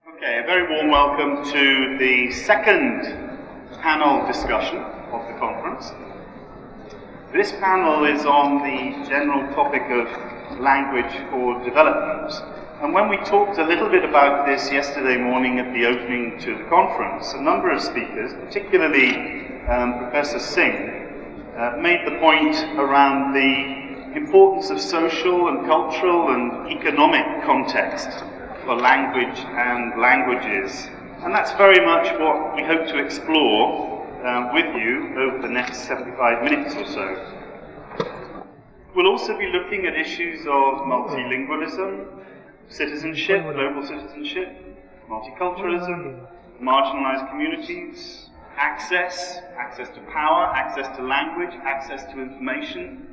Okay, a very warm welcome to the second panel discussion of the conference. This panel is on the general topic of language for development. And when we talked a little bit about this yesterday morning at the opening to the conference, a number of speakers, particularly Professor Singh, made the point around the importance of social and cultural and economic context for language and languages. And that's very much what we hope to explore with you over the next 75 minutes or so. We'll also be looking at issues of multilingualism, citizenship, global citizenship, multiculturalism, marginalized communities, access to power, access to language, access to information,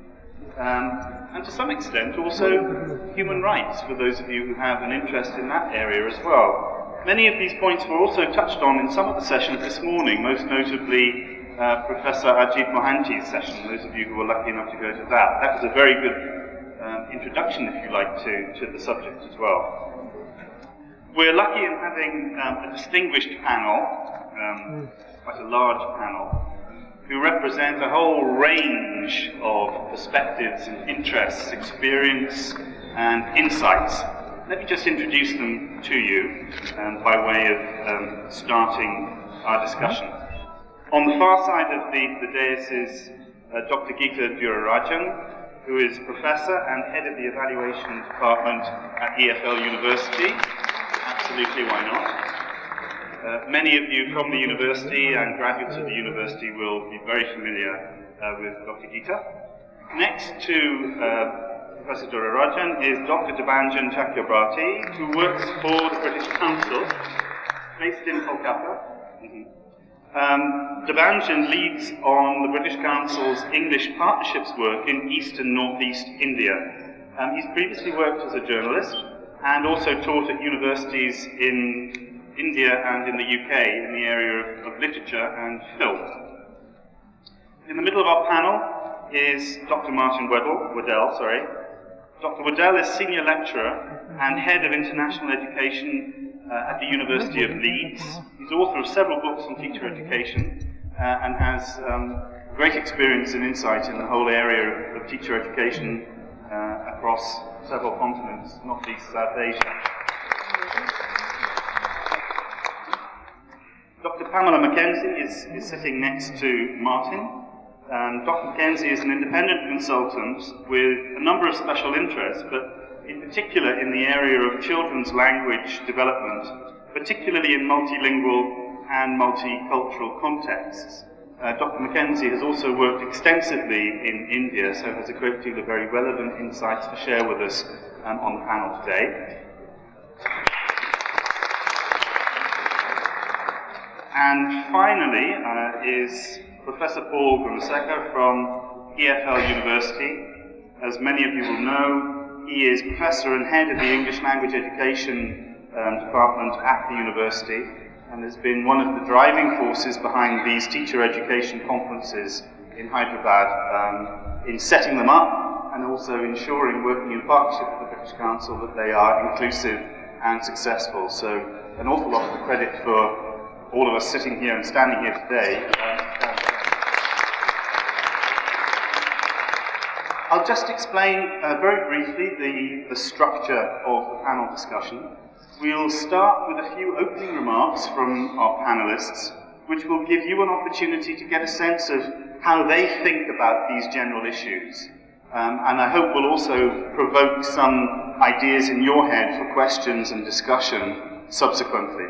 and to some extent also human rights for those of you who have an interest in that area as well. Many of these points were also touched on in some of the sessions this morning, most notably Professor Ajit Mohanty's session, those of you who were lucky enough to go to that. That was a very good introduction, if you like, to the subject as well. We're lucky in having a distinguished panel, quite a large panel, who represent a whole range of perspectives and interests, experience and insights. Let me just introduce them to you by way of starting our discussion. On the far side of the dais is Dr. Geetha Durairajan, who is Professor and Head of the Evaluation Department at EFL University. Absolutely, why not? Many of you from the university and graduates of the university will be very familiar with Dr. Geetha. Next to Professor Durairajan is Dr. Debanjan Chakrabarti, who works for the British Council, based in Kolkata. Debanjan leads on the British Council's English partnerships work in East and Northeast India. He's previously worked as a journalist and also taught at universities in India and in the UK in the area of literature and film. In the middle of our panel is Dr. Martin Wedell. Dr. Wedell is Senior Lecturer and Head of International Education at the University of Leeds. He's author of several books on teacher education and has great experience and insight in the whole area of teacher education across several continents, not least South Asia. Dr. Pamela MacKenzie is sitting next to Martin. Dr. MacKenzie is an independent consultant with a number of special interests, but in particular in the area of children's language development, particularly in multilingual and multicultural contexts. Dr. MacKenzie has also worked extensively in India, so has a great deal of very relevant insights to share with us on the panel today. And finally is Professor Gunesekhar from EFL University. As many of you will know, he is Professor and Head of the English Language Education Department at the university and has been one of the driving forces behind these teacher education conferences in Hyderabad in setting them up and also ensuring, working in partnership with the British Council, that they are inclusive and successful. So an awful lot of the credit for all of us sitting here and standing here today. I'll just explain very briefly the structure of the panel discussion. We'll start with a few opening remarks from our panellists, which will give you an opportunity to get a sense of how they think about these general issues. And I hope will also provoke some ideas in your head for questions and discussion subsequently.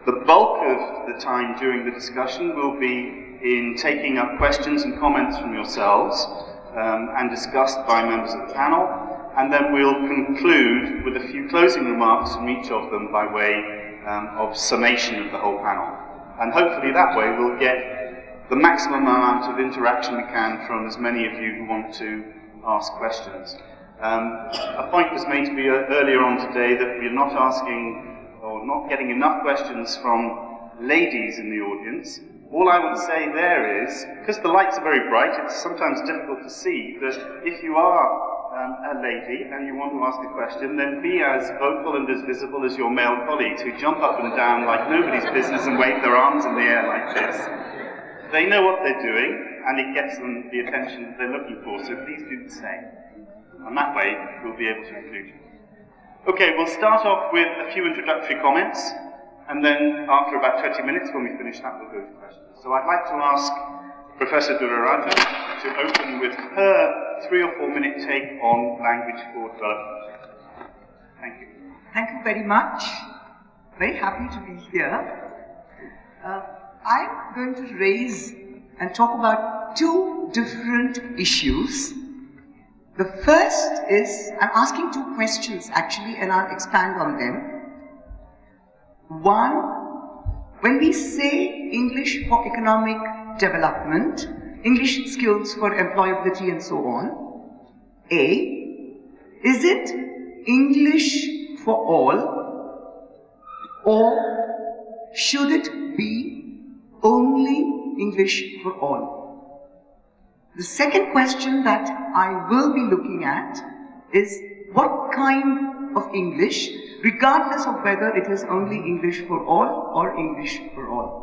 The bulk of the time during the discussion will be in taking up questions and comments from yourselves and discussed by members of the panel, and then we'll conclude with a few closing remarks from each of them by way of summation of the whole panel. And hopefully that way we'll get the maximum amount of interaction we can from as many of you who want to ask questions. A point was made to me earlier on today that we're not asking or not getting enough questions from ladies in the audience. All I would say there is, because the lights are very bright, it's sometimes difficult to see, that if you are a lady and you want to ask a question, then be as vocal and as visible as your male colleagues who jump up and down like nobody's business and wave their arms in the air like this. They know what they're doing, and it gets them the attention that they're looking for, so please do the same. And that way, we'll be able to include you. Okay, we'll start off with a few introductory comments, and then after about 20 minutes, when we finish that, we'll go to questions. So I'd like to ask Professor Durairajan to open with her 3 or 4 minute take on language for development. Thank you. Thank you very much. Very happy to be here. I'm going to raise and talk about 2 different issues. The first is, I'm asking 2 questions actually, and I'll expand on them. One, when we say English for economic development, English skills for employability and so on, A, is it English for all, or should it be only English for all? The second question that I will be looking at is what kind of English, regardless of whether it is only English for all or English for all.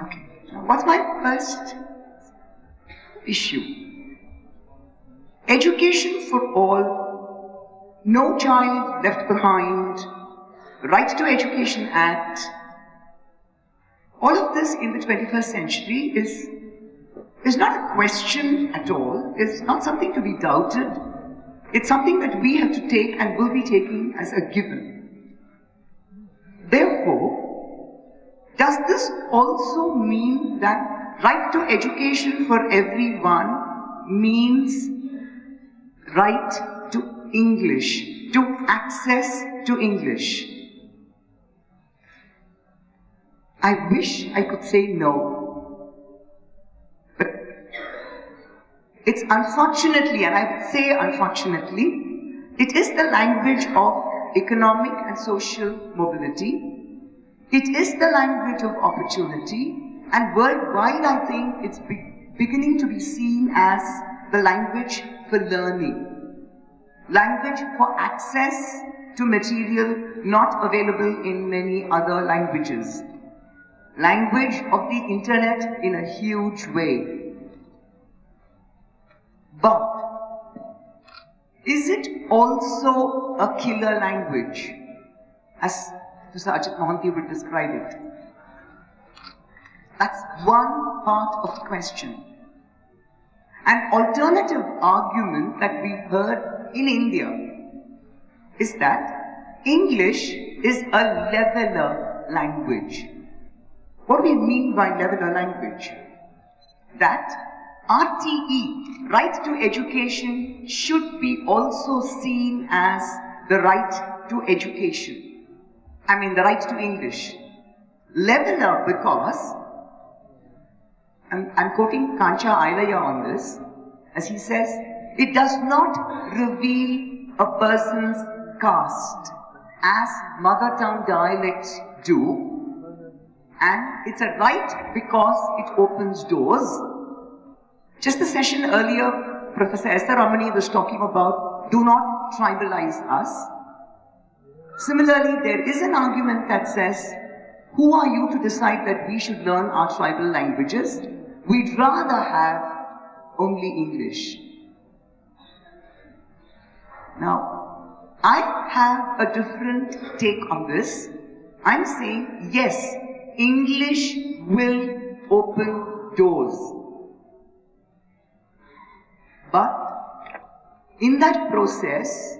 Okay, now what's my first issue? Education for all, No Child Left Behind, Right to Education Act, all of this in the 21st century is not a question at all, it's not something to be doubted, it's something that we have to take and will be taking as a given. Therefore, does this also mean that right to education for everyone means right to English, to access to English? I wish I could say no, but it's unfortunately, and I would say unfortunately, it is the language of economic and social mobility. It is the language of opportunity, and worldwide I think it's beginning to be seen as the language for learning, language for access to material not available in many other languages. Language of the internet in a huge way. But is it also a killer language, as Professor Ajit Mohanty would describe it? That's one part of the question. An alternative argument that we've heard in India is that English is a leveler language. What do we mean by leveler language? That RTE, right to education, should be also seen as the right to education. I mean the right to English. Leveler because, I'm quoting Kancha Ailaya on this, as he says, it does not reveal a person's caste as mother tongue dialects do, and it's a right because it opens doors. Just the session earlier, Professor Esther Ramani was talking about do not tribalize us. Similarly, there is an argument that says, who are you to decide that we should learn our tribal languages? We'd rather have only English. Now, I have a different take on this. I'm saying, yes, English will open doors. But in that process,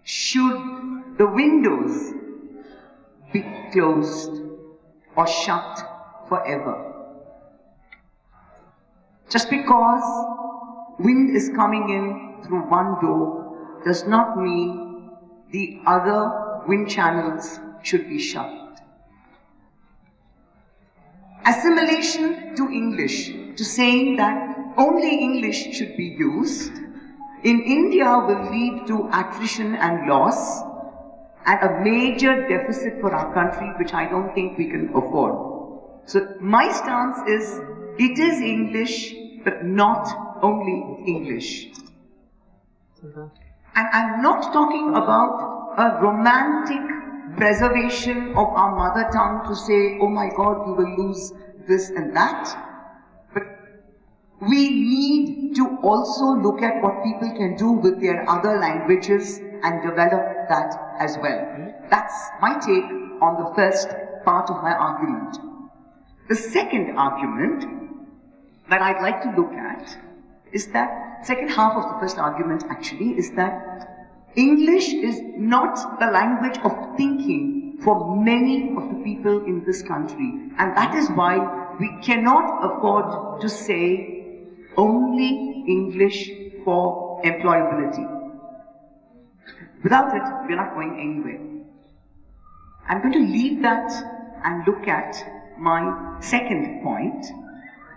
should the windows be closed or shut forever? Just because wind is coming in through one door does not mean the other wind channels should be shut. Assimilation to English, to saying that only English should be used, in India will lead to attrition and loss and a major deficit for our country, which I don't think we can afford. So my stance is, it is English, but not only English. And I'm not talking about a romantic preservation of our mother tongue to say, oh my God, we will lose this and that. But we need to also look at what people can do with their other languages and develop that as well. That's my take on the first part of my argument. The second argument that I'd like to look at is that, second half of the first argument actually, is that English is not the language of thinking for many of the people in this country. And that is why we cannot afford to say only English for employability. Without it, we're not going anywhere. I'm going to leave that and look at my second point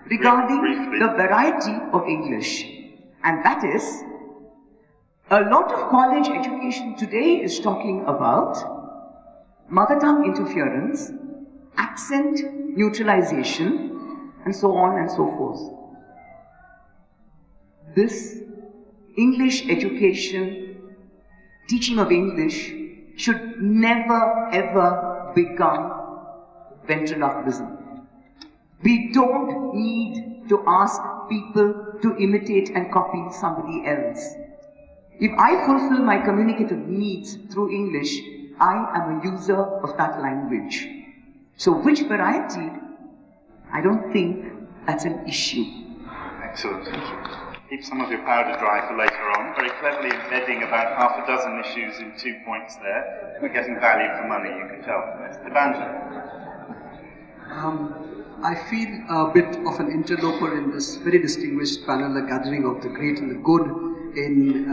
regarding the variety of English. And that is, a lot of college education today is talking about mother tongue interference, accent neutralization, and so on and so forth. This English education, teaching of English, should never ever become ventriloquism. We don't need to ask people to imitate and copy somebody else. If I fulfill my communicative needs through English, I am a user of that language. So which variety? I don't think that's an issue. Excellent. Keep some of your powder dry for later on. Very cleverly embedding about half a dozen issues in 2 points there. We're getting value for money, you can tell from this. Debanjan. I feel a bit of an interloper in this very distinguished panel, a gathering of the great and the good in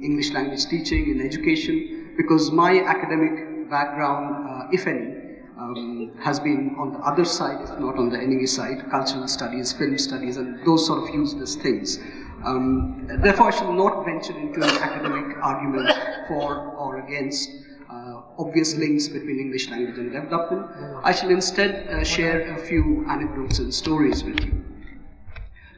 English language teaching, in education, because my academic background, if any, has been on the other side, if not on the enemy side, cultural studies, film studies, and those sort of useless things. Therefore, I shall not venture into an academic argument for or against obvious links between English language and development. I shall instead share a few anecdotes and stories with you.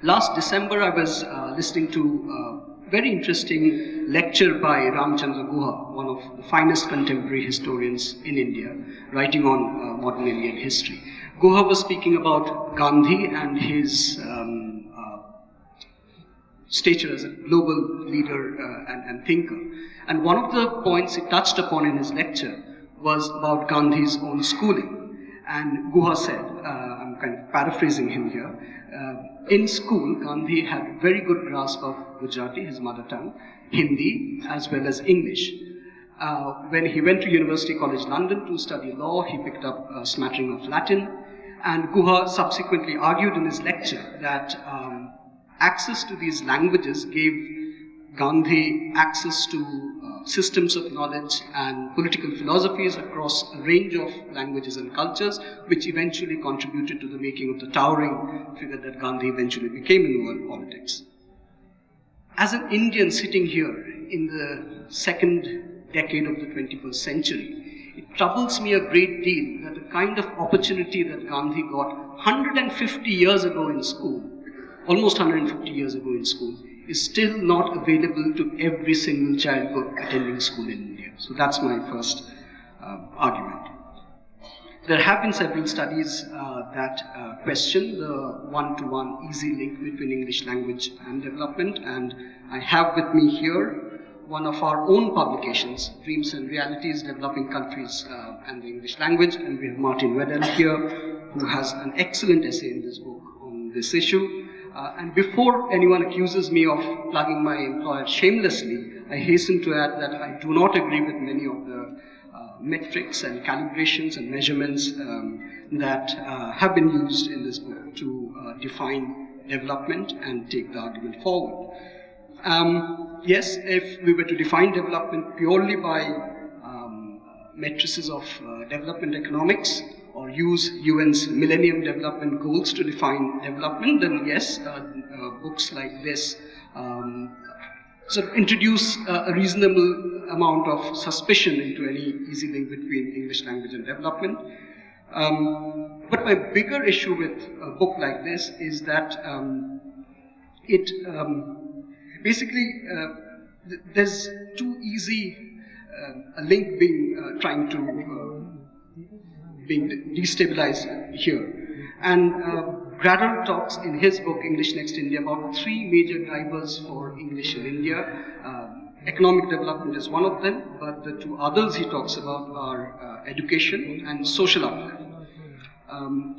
Last December, I was listening to a very interesting lecture by Ramchandra Guha, one of the finest contemporary historians in India, writing on modern Indian history. Guha was speaking about Gandhi and his stature as a global leader and thinker. And one of the points he touched upon in his lecture was about Gandhi's own schooling. And Guha said, I'm kind of paraphrasing him here, in school, Gandhi had a very good grasp of Gujarati, his mother tongue, Hindi, as well as English. When he went to University College London to study law, he picked up a smattering of Latin. And Guha subsequently argued in his lecture that access to these languages gave Gandhi access to systems of knowledge and political philosophies across a range of languages and cultures, which eventually contributed to the making of the towering figure that Gandhi eventually became in world politics. As an Indian sitting here in the second decade of the 21st century, it troubles me a great deal that the kind of opportunity that Gandhi got 150 years ago in school, almost 150 years ago in school, is still not available to every single child attending school in India. So that's my first argument. There have been several studies that question the one-to-one easy link between English language and development, and I have with me here one of our own publications, Dreams and Realities, Developing Countries and the English Language, and we have Martin Wedell here, who has an excellent essay in this book on this issue. And before anyone accuses me of plugging my employer shamelessly, I hasten to add that I do not agree with many of the metrics and calibrations and measurements that have been used in this book to define development and take the argument forward. Yes, if we were to define development purely by matrices of development economics, or use UN's Millennium Development Goals to define development, then yes, books like this sort of introduce a reasonable amount of suspicion into any easy link between English language and development. But my bigger issue with a book like this is that it basically there's too easy a link being being destabilized here. And Gradle talks in his book, English Next India, about 3 major drivers for English in India. Economic development is one of them, but the 2 others he talks about are education and social uplift.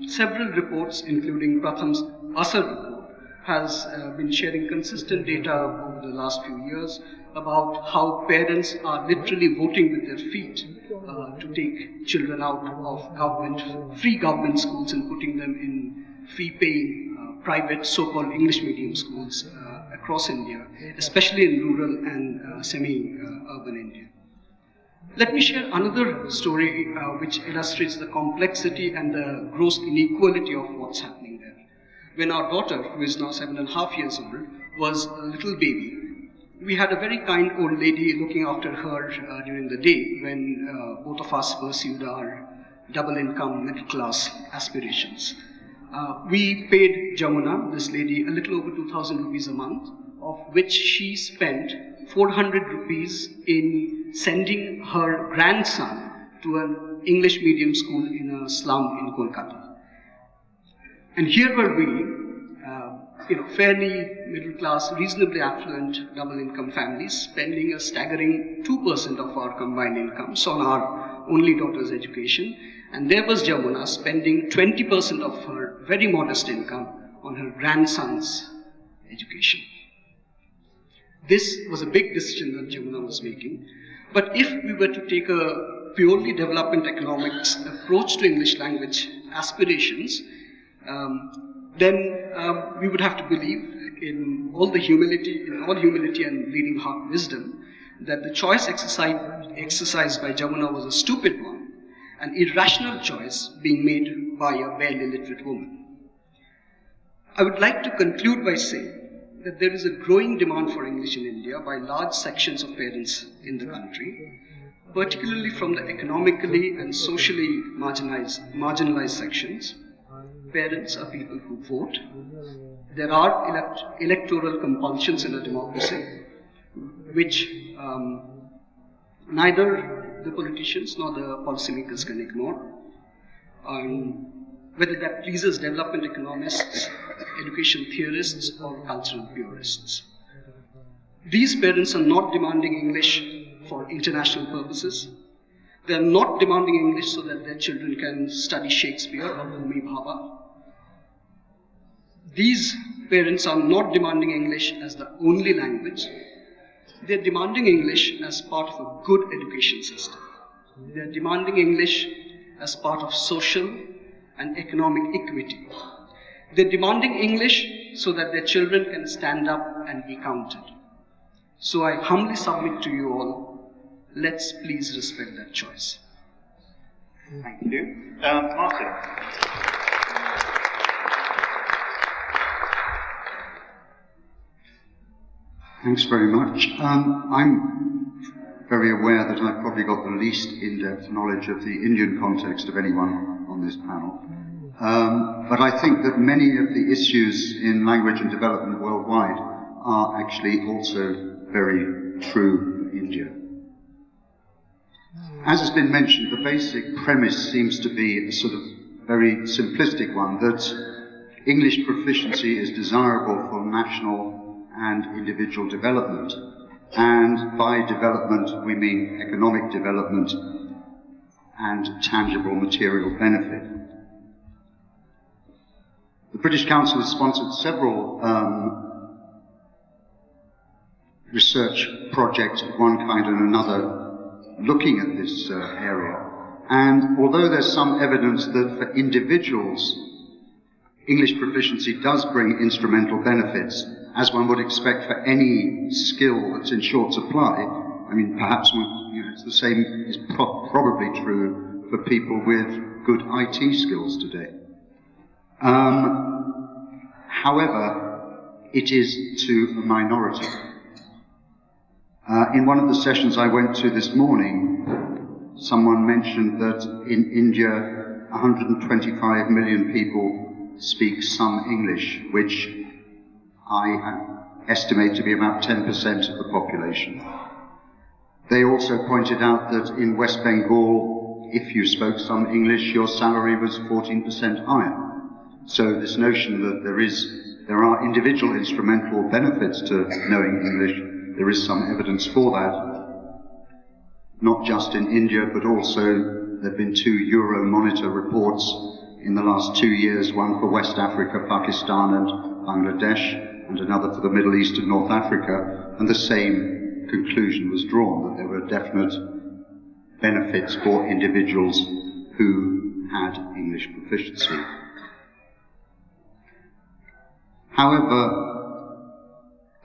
Several reports, including Pratham's Asar report, has been sharing consistent data over the last few years about how parents are literally voting with their feet to take children out of free government schools and putting them in fee-paying private so-called English medium schools across India, especially in rural and semi-urban India. Let me share another story which illustrates the complexity and the gross inequality of what's happening there. When our daughter, who is now 7.5 years old, was a little baby, we had a very kind old lady looking after her during the day when both of us pursued our double income middle class aspirations. We paid Jamuna, this lady, a little over 2,000 rupees a month, of which she spent 400 rupees in sending her grandson to an English medium school in a slum in Kolkata. And here were we, fairly middle class, reasonably affluent double income families, spending a staggering 2% of our combined incomes on our only daughter's education. And there was Jamuna spending 20% of her very modest income on her grandson's education. This was a big decision that Jamuna was making. But if we were to take a purely development economics approach to English language aspirations, then we would have to believe in all humility and bleeding heart wisdom that the choice exercised by Jamuna was a stupid one, an irrational choice being made by a barely literate woman. I would like to conclude by saying that there is a growing demand for English in India by large sections of parents in the country, particularly from the economically and socially marginalized sections. Parents are people who vote. There are electoral compulsions in a democracy, which neither the politicians nor the policymakers can ignore. Whether that pleases development economists, education theorists, or cultural purists. These parents are not demanding English for international purposes. They are not demanding English so that their children can study Shakespeare or Homi Bhabha. These parents are not demanding English as the only language. They are demanding English as part of a good education system. They are demanding English as part of social and economic equity. They are demanding English so that their children can stand up and be counted. So I humbly submit to you all, let's please respect that choice. Thank you. Martin. Thanks very much. I'm very aware that I've probably got the least in-depth knowledge of the Indian context of anyone on this panel. But I think that many of the issues in language and development worldwide are actually also very true for India. As has been mentioned, the basic premise seems to be a sort of very simplistic one, that English proficiency is desirable for national and individual development. And by development, we mean economic development and tangible material benefit. The British Council has sponsored several research projects of one kind and another looking at this area. And although there's some evidence that for individuals, English proficiency does bring instrumental benefits, as one would expect for any skill that's in short supply. I mean, perhaps it's the same is probably true for people with good IT skills today. However, it is to a minority. In one of the sessions I went to this morning, someone mentioned that in India, 125 million people speak some English, which I estimate to be about 10% of the population. They also pointed out that in West Bengal, if you spoke some English, your salary was 14% higher. So this notion that there are individual instrumental benefits to knowing English, there is some evidence for that, not just in India, but also there have been 2 Euromonitor reports in the last 2 years, one for West Africa, Pakistan and Bangladesh, and another for the Middle East and North Africa, and the same conclusion was drawn, that there were definite benefits for individuals who had English proficiency. However,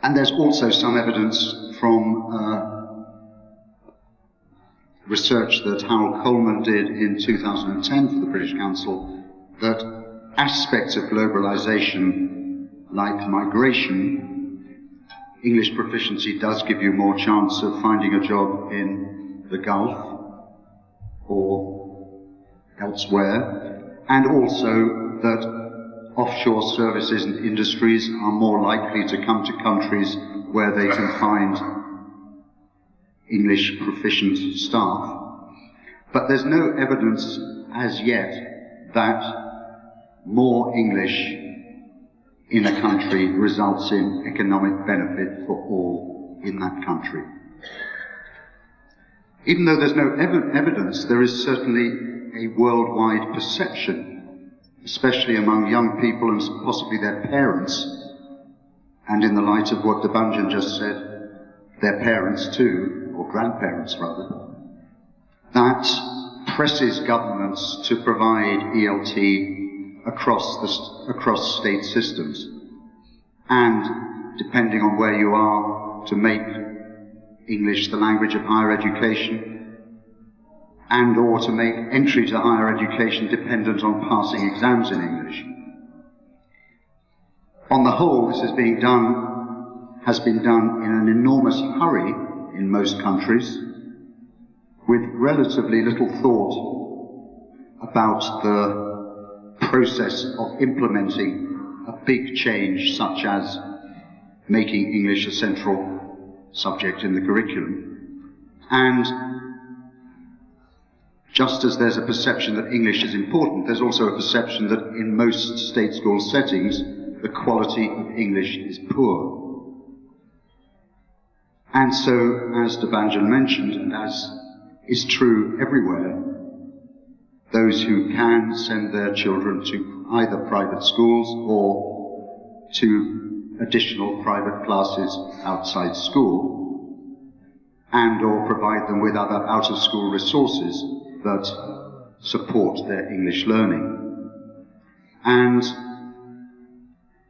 and there's also some evidence from research that Harold Coleman did in 2010 for the British Council, that aspects of globalization, like migration, English proficiency does give you more chance of finding a job in the Gulf or elsewhere, and also that offshore services and industries are more likely to come to countries where they can find English proficient staff. But there's no evidence as yet that more English in a country results in economic benefit for all in that country. Even though there's no evidence, there is certainly a worldwide perception, especially among young people and possibly their parents, and in the light of what Debanjan just said, their parents too, or grandparents rather, that presses governments to provide ELT across state systems, and depending on where you are, to make English the language of higher education, and or to make entry to higher education dependent on passing exams in English. On the whole, this has been done in an enormous hurry in most countries, with relatively little thought about the process of implementing a big change such as making English a central subject in the curriculum. And just as there's a perception that English is important, there's also a perception that in most state school settings, the quality of English is poor. And so, as Debanjan mentioned, and as is true everywhere, those who can send their children to either private schools or to additional private classes outside school, and or provide them with other out-of-school resources that support their English learning. And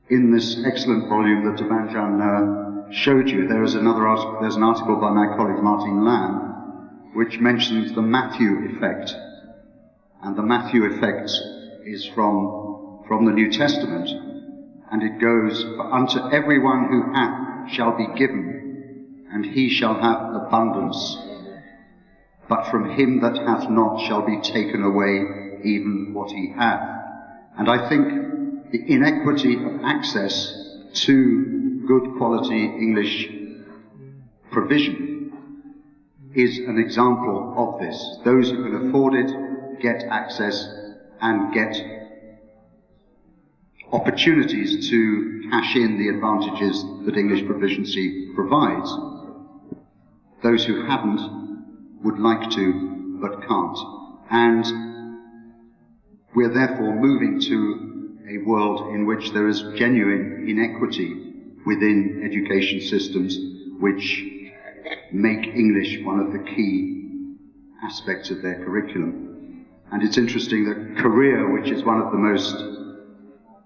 in this excellent volume that Debanjan showed you, there's an article by my colleague Martin Lamb, which mentions the Matthew effect. And the Matthew effect is from the New Testament, and it goes, "For unto everyone who hath shall be given, and he shall have abundance. But from him that hath not shall be taken away even what he hath." And I think the inequity of access to good quality English provision is an example of this. Those who can afford it get access and get opportunities to cash in the advantages that English proficiency provides. Those who haven't would like to, but can't. And we're therefore moving to a world in which there is genuine inequity within education systems which make English one of the key aspects of their curriculum. And it's interesting that Korea, which is one of the most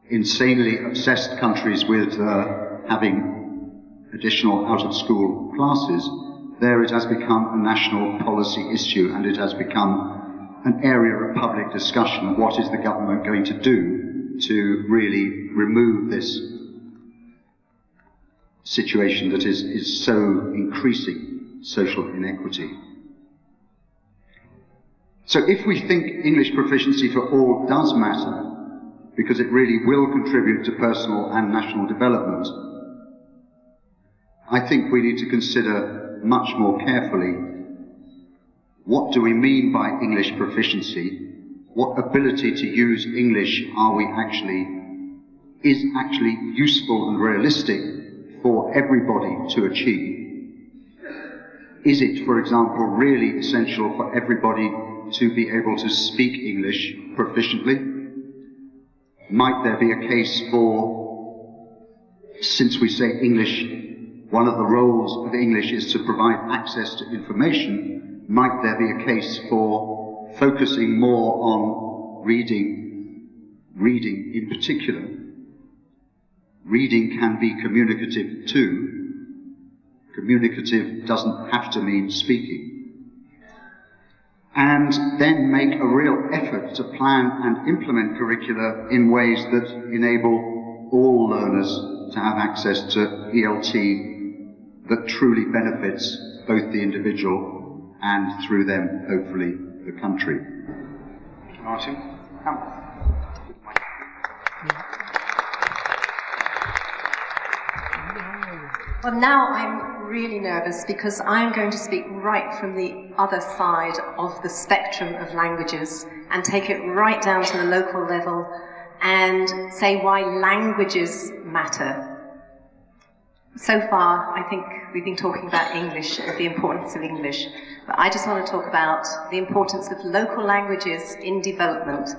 insanely obsessed countries with having additional out-of-school classes, there it has become a national policy issue, and it has become an area of public discussion. What is the government going to do to really remove this situation that is so increasing social inequity? So if we think English proficiency for all does matter, because it really will contribute to personal and national development, I think we need to consider much more carefully what do we mean by English proficiency, what ability to use English is actually useful and realistic for everybody to achieve. Is it, for example, really essential for everybody to be able to speak English proficiently? Might there be a case for, since we say English, one of the roles of English is to provide access to information, might there be a case for focusing more on reading in particular? Reading can be communicative too. Communicative doesn't have to mean speaking. And then make a real effort to plan and implement curricula in ways that enable all learners to have access to ELT that truly benefits both the individual and, through them, hopefully, the country. Martin? Well, now I'm really nervous because I'm going to speak right from the other side of the spectrum of languages and take it right down to the local level and say why languages matter. So far, I think we've been talking about English and the importance of English, but I just want to talk about the importance of local languages in development.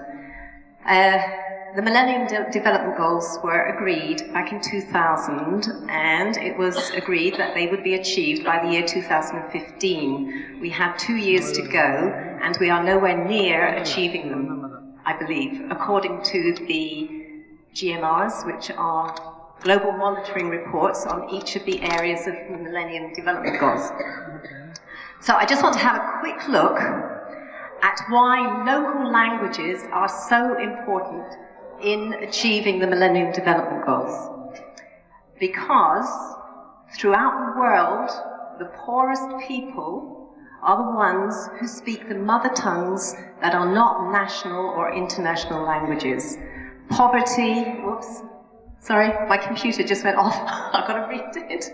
The Millennium Development Goals were agreed back in 2000, and it was agreed that they would be achieved by the year 2015. We have 2 years to go, and we are nowhere near achieving them, I believe, according to the GMRs, which are global monitoring reports on each of the areas of the Millennium Development Goals. So I just want to have a quick look at why local languages are so important in achieving the Millennium Development Goals. Because throughout the world, the poorest people are the ones who speak the mother tongues that are not national or international languages. Poverty, whoops, sorry, my computer just went off, I've got to read it.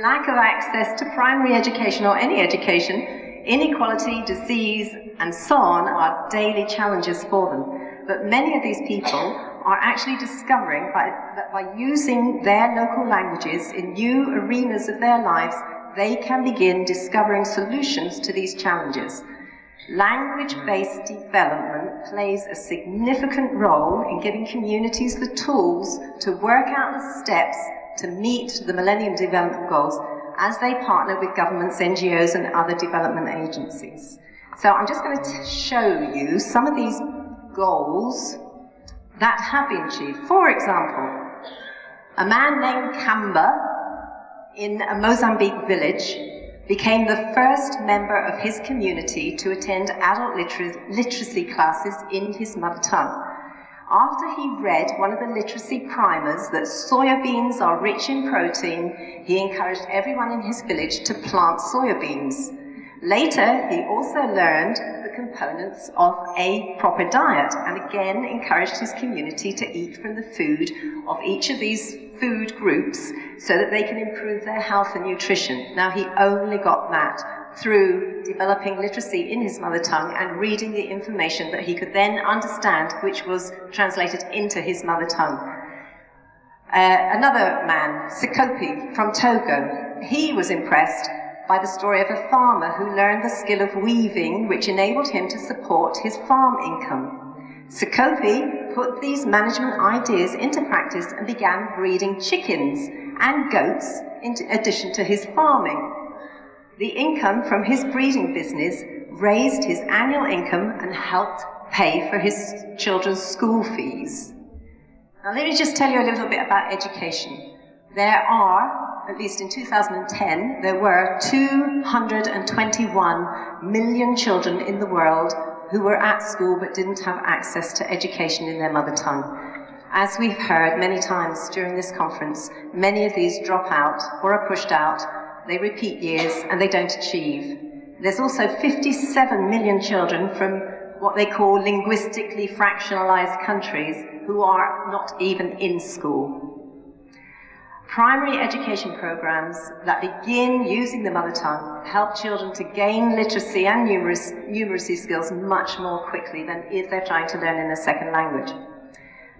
Lack of access to primary education or any education, inequality, disease, and so on are daily challenges for them. But many of these people are actually discovering that by using their local languages in new arenas of their lives, they can begin discovering solutions to these challenges. Language-based development plays a significant role in giving communities the tools to work out the steps to meet the Millennium Development Goals as they partner with governments, NGOs, and other development agencies. So I'm just going to show you some of these goals that have been achieved. For example, a man named Kamba in a Mozambique village became the first member of his community to attend adult literacy classes in his mother tongue. After he read one of the literacy primers that soya beans are rich in protein, he encouraged everyone in his village to plant soya beans. Later, he also learned the components of a proper diet and again encouraged his community to eat from the food of each of these food groups so that they can improve their health and nutrition. Now, he only got that through developing literacy in his mother tongue and reading the information that he could then understand, which was translated into his mother tongue. Another man, Sikopi from Togo, he was impressed by the story of a farmer who learned the skill of weaving, which enabled him to support his farm income. Sikopi put these management ideas into practice and began breeding chickens and goats in addition to his farming. The income from his breeding business raised his annual income and helped pay for his children's school fees. Now let me just tell you a little bit about education. There are, at least in 2010, there were 221 million children in the world who were at school but didn't have access to education in their mother tongue. As we've heard many times during this conference, many of these drop out or are pushed out, they repeat years and they don't achieve. There's also 57 million children from what they call linguistically fractionalized countries who are not even in school. Primary education programs that begin using the mother tongue help children to gain literacy and numeracy skills much more quickly than if they're trying to learn in a second language.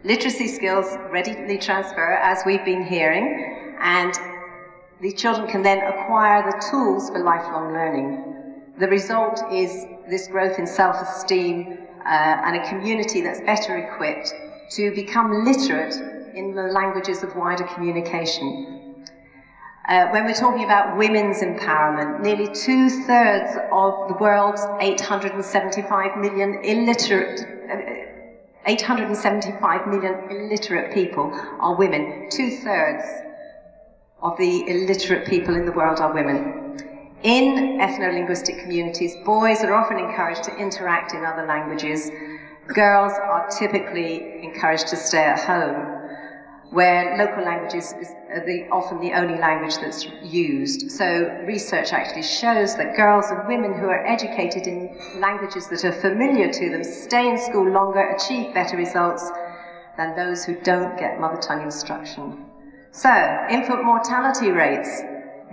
Literacy skills readily transfer, as we've been hearing, and the children can then acquire the tools for lifelong learning. The result is this growth in self-esteem and a community that's better equipped to become literate in the languages of wider communication. When we're talking about women's empowerment, nearly 2/3 of the world's 875 million illiterate people are women. 2/3 of the illiterate people in the world are women. In ethno-linguistic communities, boys are often encouraged to interact in other languages. Girls are typically encouraged to stay at home, where local languages is often the only language that's used. So research actually shows that girls and women who are educated in languages that are familiar to them stay in school longer, achieve better results than those who don't get mother tongue instruction. So, infant mortality rates.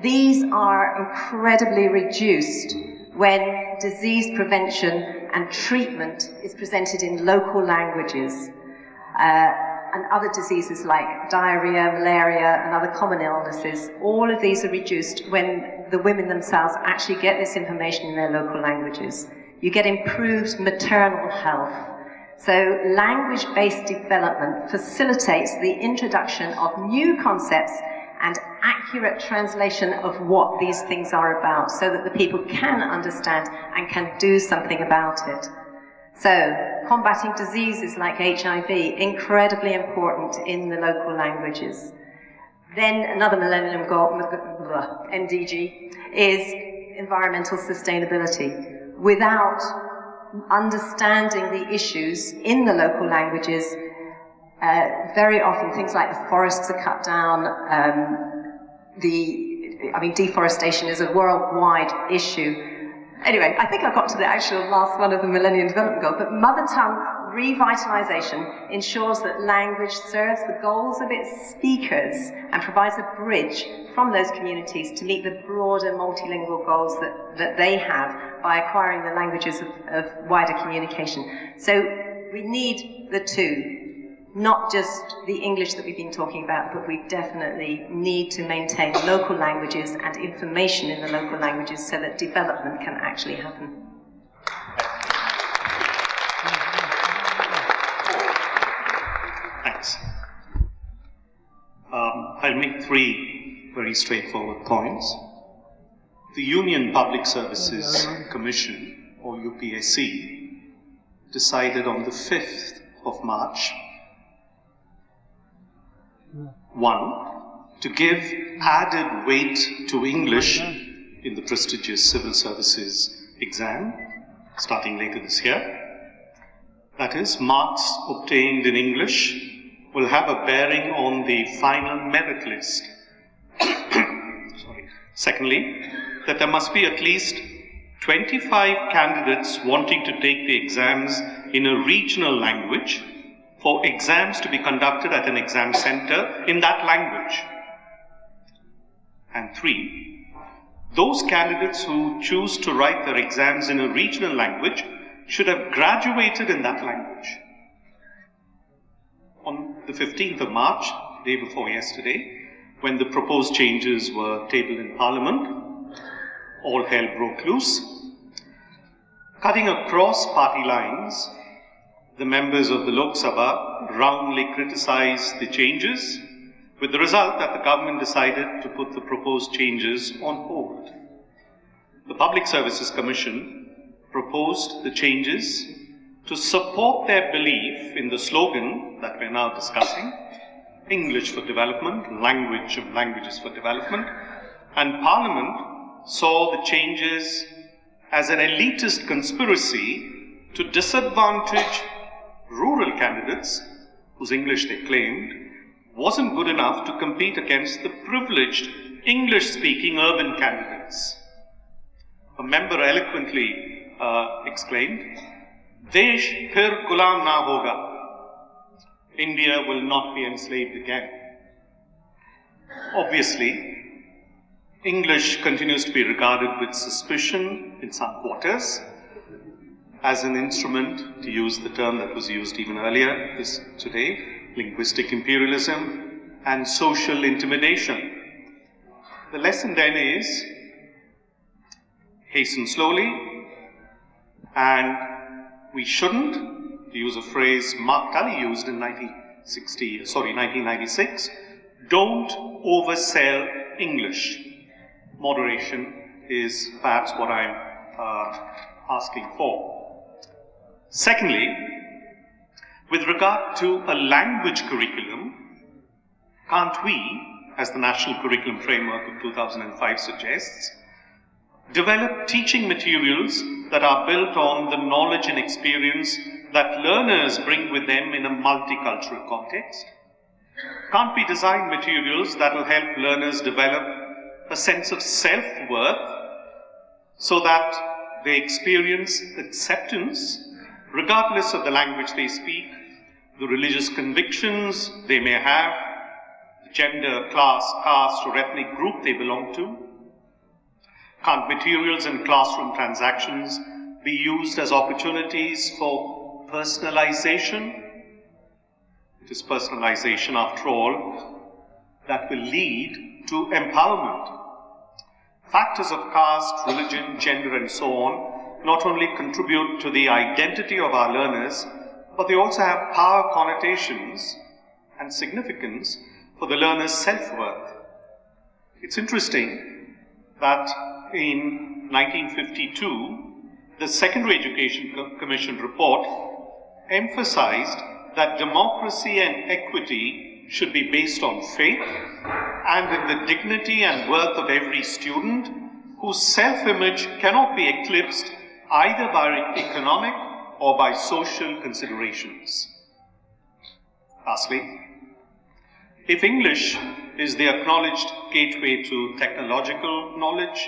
These are incredibly reduced when disease prevention and treatment is presented in local languages. And other diseases like diarrhea, malaria, and other common illnesses, all of these are reduced when the women themselves actually get this information in their local languages. You get improved maternal health. So language-based development facilitates the introduction of new concepts and accurate translation of what these things are about, so that the people can understand and can do something about it. So, combating diseases like HIV, incredibly important in the local languages. Then another Millennium Goal, MDG, is environmental sustainability. Without understanding the issues in the local languages, very often things like the forests are cut down, deforestation is a worldwide issue. Anyway, I think I got to the actual last one of the Millennium Development Goals, but mother tongue revitalization ensures that language serves the goals of its speakers and provides a bridge from those communities to meet the broader multilingual goals that they have by acquiring the languages of wider communication. So we need the two. Not just the English that we've been talking about, but we definitely need to maintain local languages and information in the local languages so that development can actually happen. Thanks. I'll make 3 very straightforward points. The Union Public Services Commission, or UPSC, decided on the 5th of March 1, to give added weight to English in the prestigious civil services exam, starting later this year. That is, marks obtained in English will have a bearing on the final merit list. Sorry. Secondly, that there must be at least 25 candidates wanting to take the exams in a regional language for exams to be conducted at an exam center in that language. And 3, those candidates who choose to write their exams in a regional language should have graduated in that language. On the 15th of March, day before yesterday, when the proposed changes were tabled in Parliament, all hell broke loose. Cutting across party lines, the members of the Lok Sabha roundly criticized the changes, with the result that the government decided to put the proposed changes on hold. The Public Services Commission proposed the changes to support their belief in the slogan that we're now discussing, English for Development, Language of Languages for Development, and Parliament saw the changes as an elitist conspiracy to disadvantage rural candidates whose English they claimed wasn't good enough to compete against the privileged English-speaking urban candidates. A member eloquently exclaimed, "Desh phir gulam na hoga." India will not be enslaved again. Obviously, English continues to be regarded with suspicion in some quarters as an instrument, to use the term that was used even earlier today, linguistic imperialism and social intimidation. The lesson then is hasten slowly, and we shouldn't, to use a phrase Mark Tully used in 1996, don't oversell English. Moderation is perhaps what I'm asking for. Secondly, with regard to a language curriculum, can't we, as the National Curriculum Framework of 2005 suggests, develop teaching materials that are built on the knowledge and experience that learners bring with them in a multicultural context? Can't we design materials that will help learners develop a sense of self-worth so that they experience acceptance regardless of the language they speak, the religious convictions they may have, the gender, class, caste or ethnic group they belong to? Can't materials and classroom transactions be used as opportunities for personalization? It is personalization, after all, that will lead to empowerment. Factors of caste, religion, gender, and so on not only contribute to the identity of our learners, but they also have power connotations and significance for the learner's self-worth. It's interesting that in 1952, the Secondary Education Commission report emphasized that democracy and equity should be based on faith and in the dignity and worth of every student whose self-image cannot be eclipsed either by economic or by social considerations. Lastly, if English is the acknowledged gateway to technological knowledge,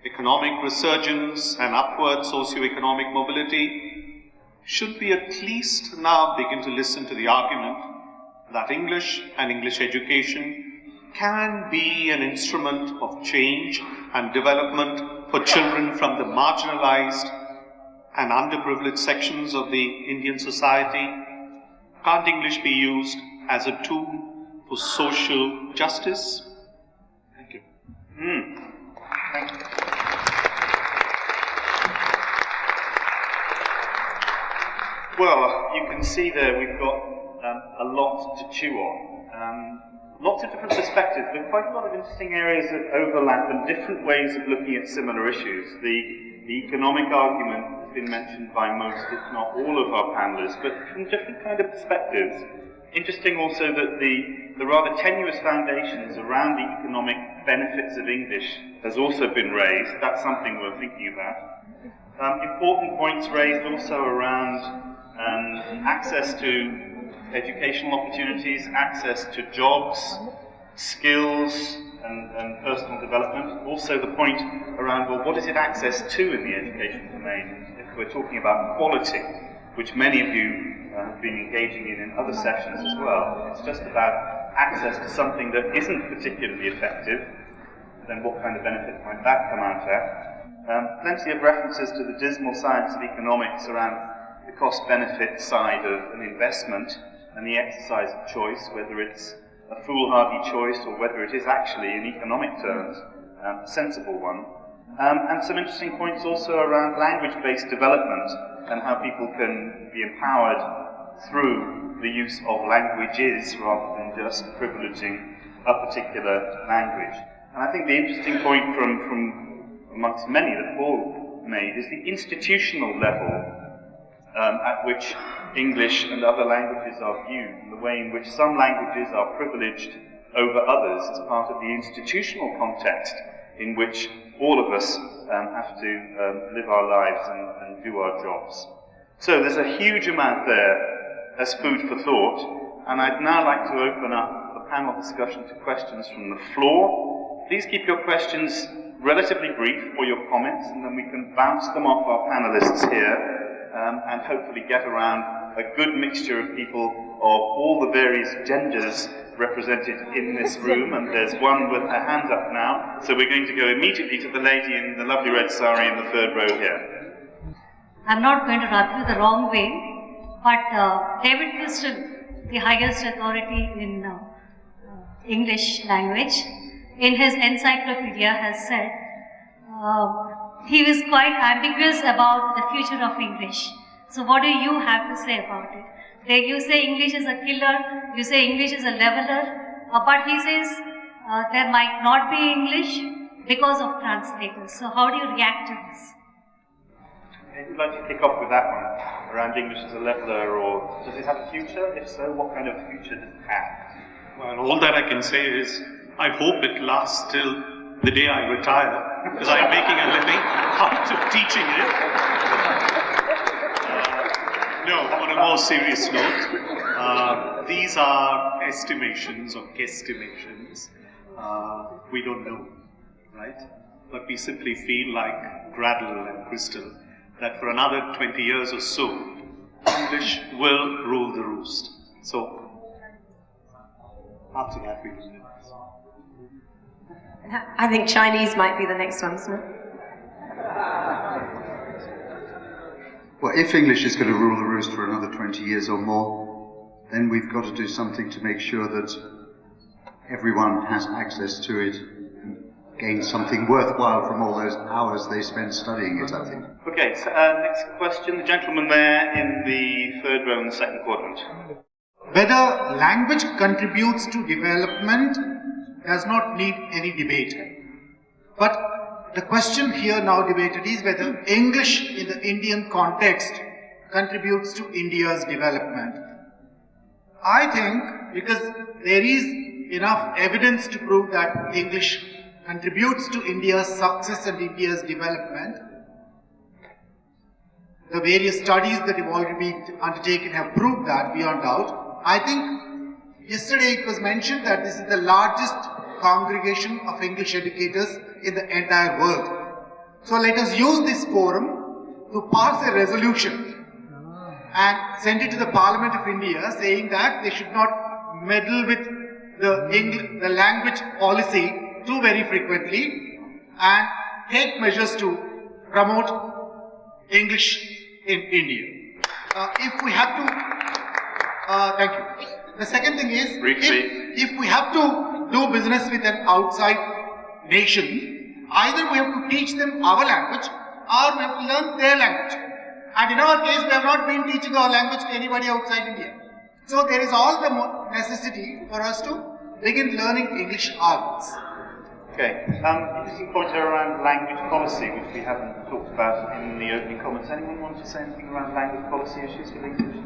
economic resurgence, and upward socio-economic mobility, should we at least now begin to listen to the argument that English and English education can be an instrument of change and development for children from the marginalized and underprivileged sections of the Indian society? Can't English be used as a tool for social justice? Thank you. Thank you. Well, you can see there we've got a lot to chew on. Lots of different perspectives, but quite a lot of interesting areas of overlap and different ways of looking at similar issues. The economic argument has been mentioned by most, if not all of our panellists, but from different kind of perspectives. Interesting also that the rather tenuous foundations around the economic benefits of English has also been raised. That's something we're thinking about. Important points raised also around access to educational opportunities, access to jobs, skills, and personal development. Also the point around, well, what is it access to in the education domain? If we're talking about quality, which many of you have been engaging in other sessions as well, it's just about access to something that isn't particularly effective, then what kind of benefit might that come out at? Plenty of references to the dismal science of economics around the cost-benefit side of an investment and the exercise of choice, whether it's a foolhardy choice or whether it is actually, in economic terms, a sensible one. And some interesting points also around language-based development and how people can be empowered through the use of languages rather than just privileging a particular language. And I think the interesting point from amongst many that Paul made is the institutional level at which English and other languages are viewed, and the way in which some languages are privileged over others as part of the institutional context in which all of us have to live our lives and do our jobs. So there's a huge amount there as food for thought, and I'd now like to open up the panel discussion to questions from the floor. Please keep your questions relatively brief, or your comments, and then we can bounce them off our panellists here and hopefully get around a good mixture of people of all the various genders represented in this room, and there's one with her hand up now, so we're going to go immediately to the lady in the lovely red sari in the third row here. I'm not going to rub you the wrong way, but David Christian, the highest authority in English language, in his encyclopedia has said he was quite ambiguous about the future of English. So what do you have to say about it? You say English is a killer, you say English is a leveler, but he says there might not be English because of translators. So how do you react to this? If you'd like to kick off with that one, around English as a leveler, or does it have a future? If so, what kind of future does it have? Well, all that I can say is, I hope it lasts till the day I retire, because I'm making a living out of teaching it. No, on a more serious note, these are estimations or guesstimations. We don't know, right? But we simply feel like Gradle and Crystal, that for another 20 years or so, English will rule the roost. So, after that we will know. I think Chinese might be the next one, isn't it? Well, if English is going to rule the roost for another 20 years or more, then we've got to do something to make sure that everyone has access to it and gains something worthwhile from all those hours they spend studying it, I think. Okay, so next question, the gentleman there in the third row in the second quadrant. Whether language contributes to development does not need any debate. But the question here now debated is whether English in the Indian context contributes to India's development. I think because there is enough evidence to prove that English contributes to India's success and India's development. The various studies that have already been undertaken have proved that beyond doubt. I think yesterday it was mentioned that this is the largest congregation of English educators in the entire world. So let us use this forum to pass a resolution and send it to the Parliament of India saying that they should not meddle with the language policy too very frequently and take measures to promote English in India. If we have to, thank you. The second thing is, if we have to do business with an outside nation, either we have to teach them our language or we have to learn their language. And in our case, we have not been teaching our language to anybody outside India. So there is all the necessity for us to begin learning English ourselves. Okay, interesting point around language policy, which we haven't talked about in the opening comments. Anyone want to say anything around language policy issues with English?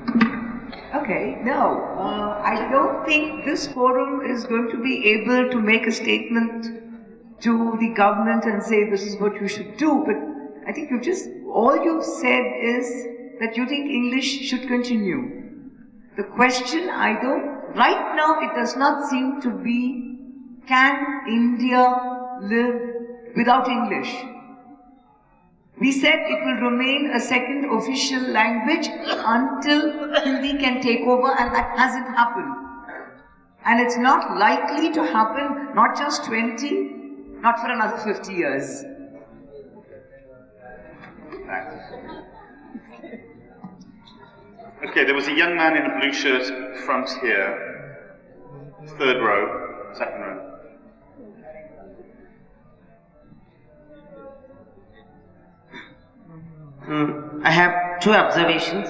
Okay, no, I don't think this forum is going to be able to make a statement to the government and say this is what you should do, but I think all you've said is that you think English should continue. The question right now it does not seem to be, can India live without English? We said it will remain a second official language until Hindi can take over, and that hasn't happened. And it's not likely to happen, not just 20, not for another 50 years. Okay, there was a young man in a blue shirt front here, third row, second row. I have two observations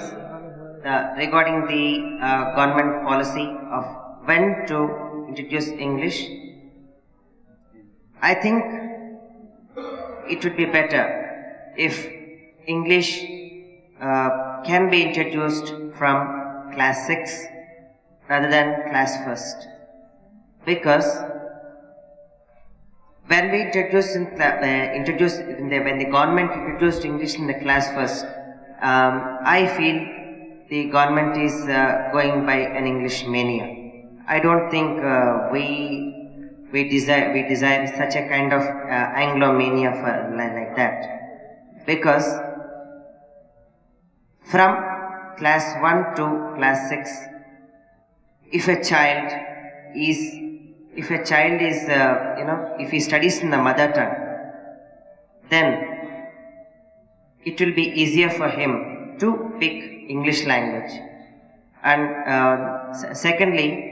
regarding the government policy of when to introduce English. I think it would be better if English can be introduced from class 6 rather than class 1st, because when we when the government introduced English in the class 1st, I feel the government is going by an English mania. I don't think we desire such a kind of Anglo-mania like that, because from class 1 to class 6, if a child is, if he studies in the mother tongue, then it will be easier for him to pick English language. And secondly,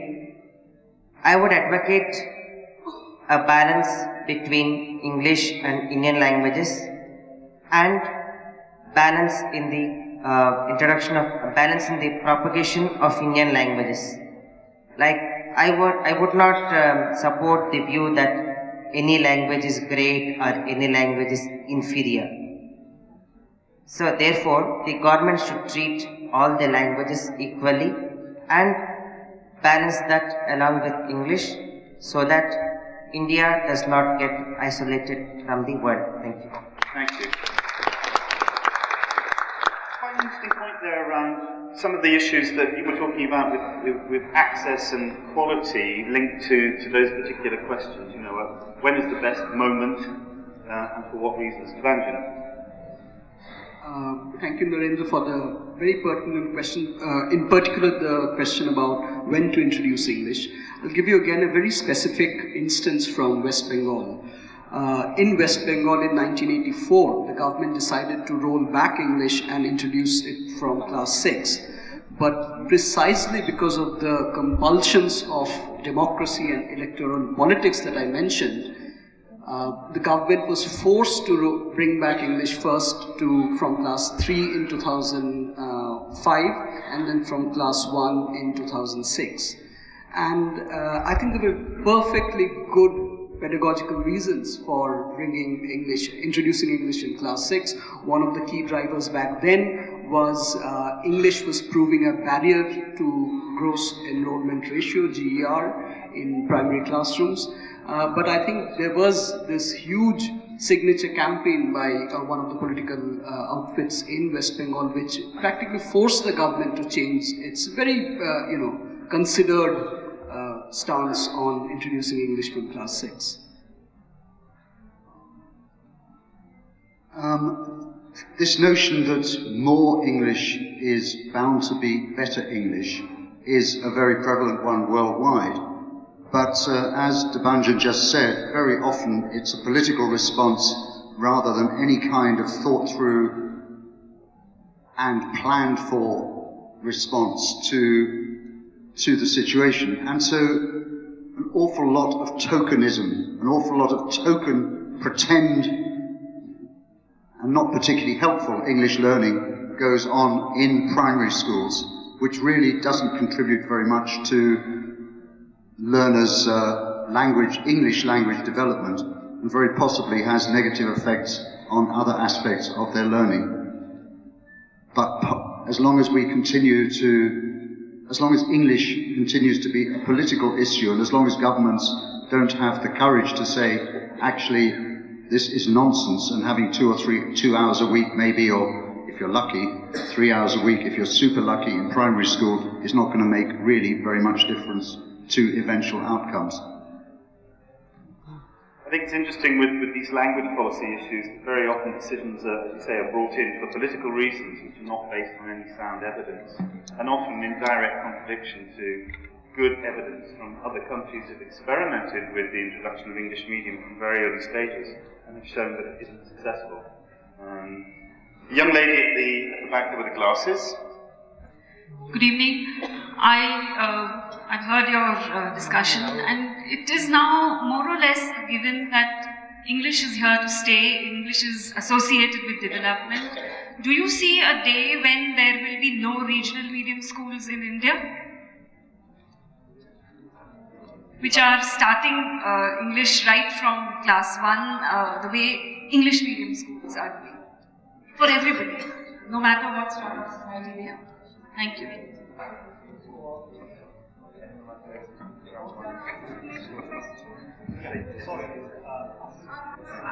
I would advocate a balance between English and Indian languages, and balance in the balance in the propagation of Indian languages. Like, I would not support the view that any language is great or any language is inferior. So therefore, the government should treat all the languages equally and balance that along with English, so that India does not get isolated from the world. Thank you. Thank you. Quite an interesting point there around some of the issues that you were talking about with access and quality linked to those particular questions. You know, when is the best moment and for what reasons? Debanjan. Thank you, Narendra, for the very pertinent question, in particular the question about when to introduce English. I'll give you again a very specific instance from West Bengal. In West Bengal in 1984, the government decided to roll back English and introduce it from class 6. But precisely because of the compulsions of democracy and electoral politics that I mentioned, the government was forced to bring back English first from class 3 in 2005 and then from class 1 in 2006. And I think there were perfectly good pedagogical reasons for introducing English in class 6. One of the key drivers back then was English was proving a barrier to gross enrollment ratio, GER, in primary classrooms. But I think there was this huge signature campaign by one of the political outfits in West Bengal, which practically forced the government to change its very, considered stance on introducing English from class 6. This notion that more English is bound to be better English is a very prevalent one worldwide. But as Debanjan just said, very often it's a political response rather than any kind of thought through and planned for response to the situation. And so an awful lot of tokenism, an awful lot of token, pretend, and not particularly helpful English learning goes on in primary schools, which really doesn't contribute very much to learners' English language development, and very possibly has negative effects on other aspects of their learning. But as long as English continues to be a political issue, and as long as governments don't have the courage to say, actually, this is nonsense, and having 2 hours a week maybe, or if you're lucky, 3 hours a week if you're super lucky in primary school, is not going to make really very much difference to eventual outcomes. I think it's interesting with these language policy issues, very often decisions are, as you say, are brought in for political reasons which are not based on any sound evidence, and often in direct contradiction to good evidence from other countries that have experimented with the introduction of English medium from very early stages and have shown that it isn't successful. The young lady at the back there with the glasses. Good evening. I've heard your discussion, and it is now more or less given that English is here to stay, English is associated with development. Do you see a day when there will be no regional medium schools in India, which are starting English right from class 1, the way English medium schools are doing, for everybody, no matter what sort of society they have? Thank you.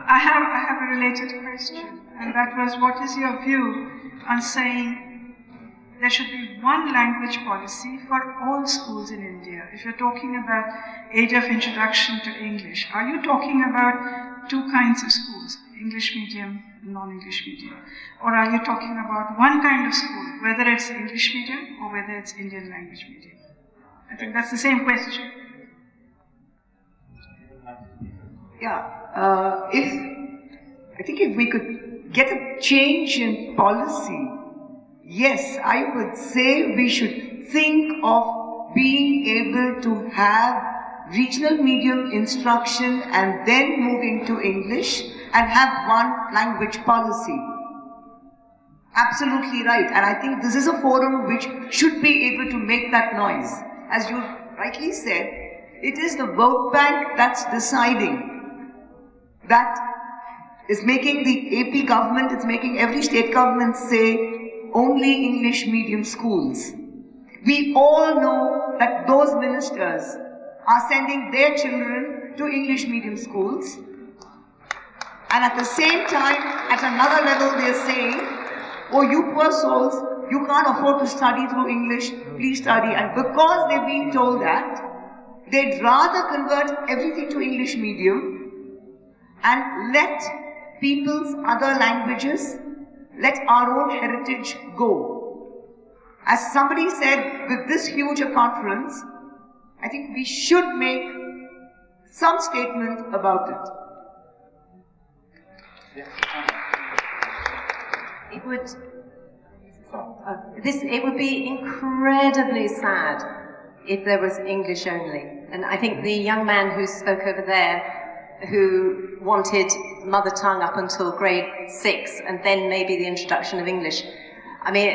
I have a related question, and that was, what is your view on saying there should be one language policy for all schools in India? If you're talking about age of introduction to English, are you talking about two kinds of schools, English medium and non-English medium? Or are you talking about one kind of school whether it's English medium or whether it's Indian language medium? I think that's the same question. Yeah, I think if we could get a change in policy, yes, I would say we should think of being able to have regional medium instruction and then moving to English and have one language policy. Absolutely right, and I think this is a forum which should be able to make that noise. As you rightly said, it is the vote bank that's deciding. That is making the AP government, it's making every state government say only English medium schools. We all know that those ministers are sending their children to English medium schools, and at the same time, at another level, they're saying, oh, you poor souls, you can't afford to study through English, please study. And because they've been told that, they'd rather convert everything to English medium and let people's other languages, let our own heritage go. As somebody said, with this huge conference, I think we should make some statement about it. It would be incredibly sad if there was English only. And I think the young man who spoke over there, who wanted mother tongue up until grade 6 and then maybe the introduction of English. I mean,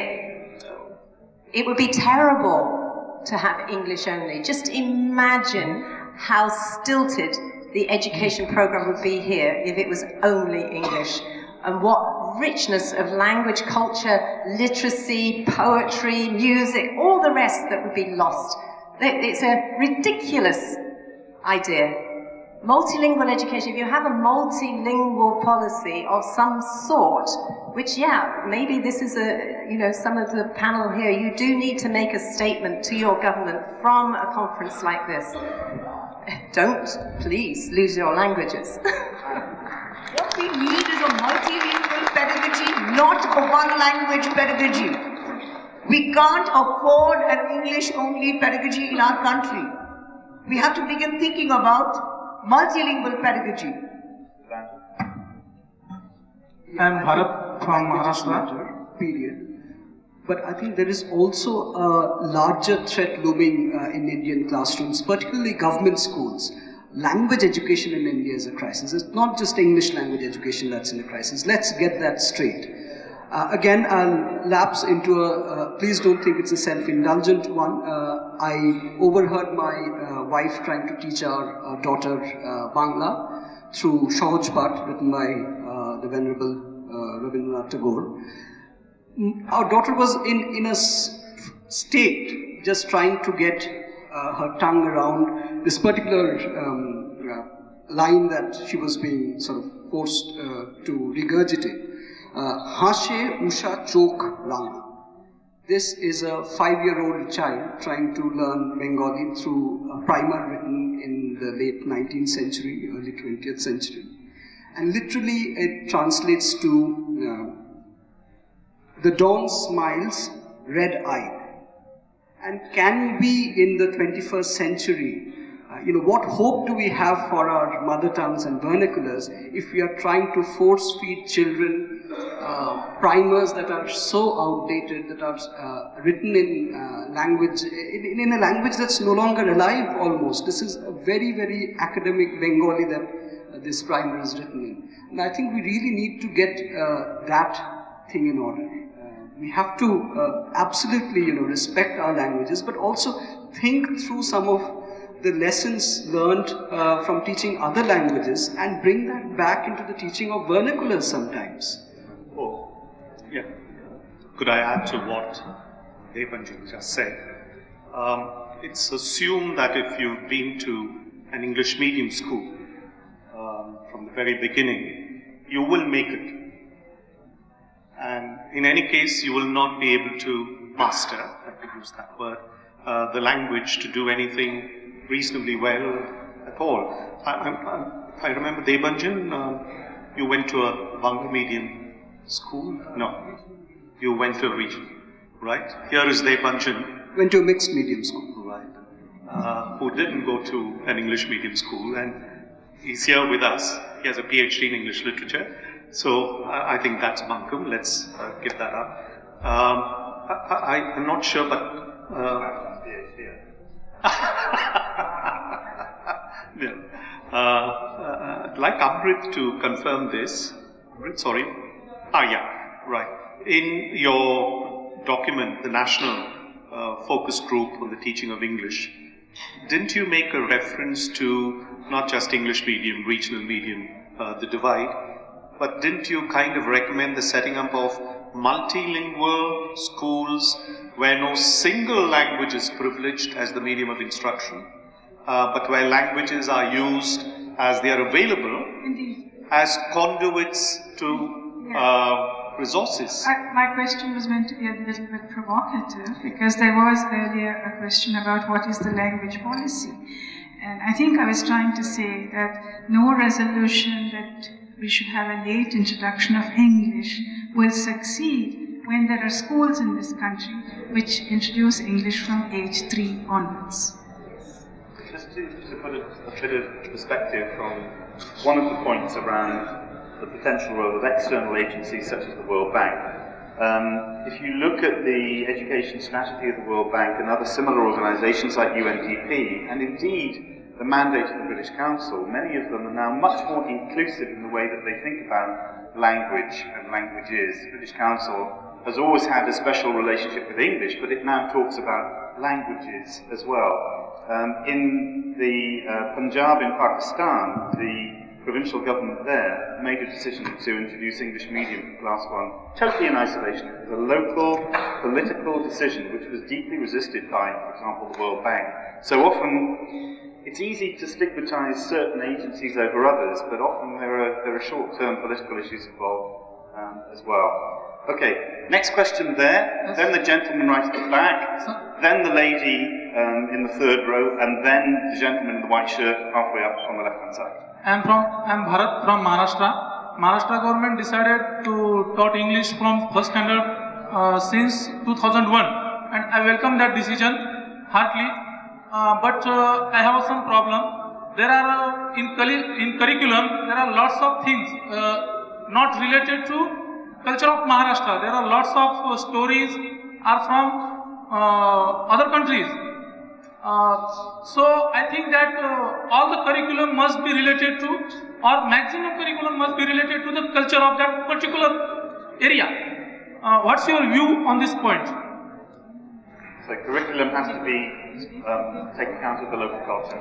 it would be terrible to have English only. Just imagine how stilted the education program would be here if it was only English, and what richness of language, culture, literacy, poetry, music, all the rest that would be lost. It's a ridiculous idea. Multilingual education, if you have a multilingual policy of some sort, which, yeah, maybe this is some of the panel here, you do need to make a statement to your government from a conference like this. Don't, please, lose your languages. What we need is a multilingual pedagogy, not a one-language pedagogy. We can't afford an English-only pedagogy in our country. We have to begin thinking about multilingual pedagogy. I'm Bharat from Maharashtra. Period. But I think there is also a larger threat looming in Indian classrooms, particularly government schools. Language education in India is a crisis. It's not just English language education that's in a crisis. Let's get that straight. Again, I'll lapse into please don't think it's a self-indulgent one. I overheard my wife trying to teach our daughter Bangla through Sahaj Path, written by the Venerable Rabindranath Tagore. Our daughter was in a state just trying to get her tongue around this particular line that she was being sort of forced to regurgitate. Hashe Usha Chok Ranga. This is a 5-year-old child trying to learn Bengali through a primer written in the late 19th century, early 20th century. And literally it translates to the dawn smiles red-eyed. And can we in the 21st century, what hope do we have for our mother tongues and vernaculars if we are trying to force feed children primers that are so outdated, that are written in language, in a language that's no longer alive almost. This is a very, very academic Bengali that this primer is written in. And I think we really need to get that thing in order. We have to absolutely, respect our languages, but also think through some of the lessons learned from teaching other languages and bring that back into the teaching of vernaculars sometimes. Oh, yeah. Could I add to what Debanjan just said? It's assumed that if you've been to an English medium school from the very beginning, you will make it. And in any case, you will not be able to master, if I could use that word, the language to do anything reasonably well at all. I remember Debanjan, you went to a Bangla medium school? No, you went to a region. right? Here is Debanjan. Went to a mixed medium school. Right. Who didn't go to an English medium school, and he's here with us. He has a PhD in English literature. So I think that's bunkum. Let's give that up. I'm not sure, but yeah. I'd like Amrit to confirm this. Amrit, sorry. Yeah, right. In your document, the National Focus Group on the Teaching of English, didn't you make a reference to not just English medium, regional medium, the divide, but didn't you kind of recommend the setting up of multilingual schools where no single language is privileged as the medium of instruction, but where languages are used as they are available as conduits to resources? My question was meant to be a little bit provocative, because there was earlier a question about what is the language policy. And I think I was trying to say that no resolution that we should have a late introduction of English will succeed when there are schools in this country which introduce English from age 3 onwards. Just to put a bit of perspective from one of the points around the potential role of external agencies such as the World Bank. If you look at the education strategy of the World Bank and other similar organisations like UNDP, and indeed the mandate of the British Council, many of them are now much more inclusive in the way that they think about language and languages. The British Council has always had a special relationship with English, but it now talks about languages as well. In the Punjab in Pakistan, the provincial government there made a decision to introduce English medium for class 1, totally in isolation. It was a local political decision which was deeply resisted by, for example, the World Bank. So often it's easy to stigmatise certain agencies over others, but often there are short-term political issues involved as well. Okay, next question there, yes. Then the gentleman right at the back, then the lady in the third row, and then the gentleman in the white shirt halfway up on the left-hand side. I'm Bharat from Maharashtra. Maharashtra government decided to taught English from first standard since 2001, and I welcome that decision heartily. But I have some problem. There are in curriculum there are lots of things not related to culture of Maharashtra. There are lots of stories are from other countries. So I think that all the curriculum must be related to, or maximum curriculum must be related to the culture of that particular area. What's your view on this point? So curriculum has to be take account of the local culture.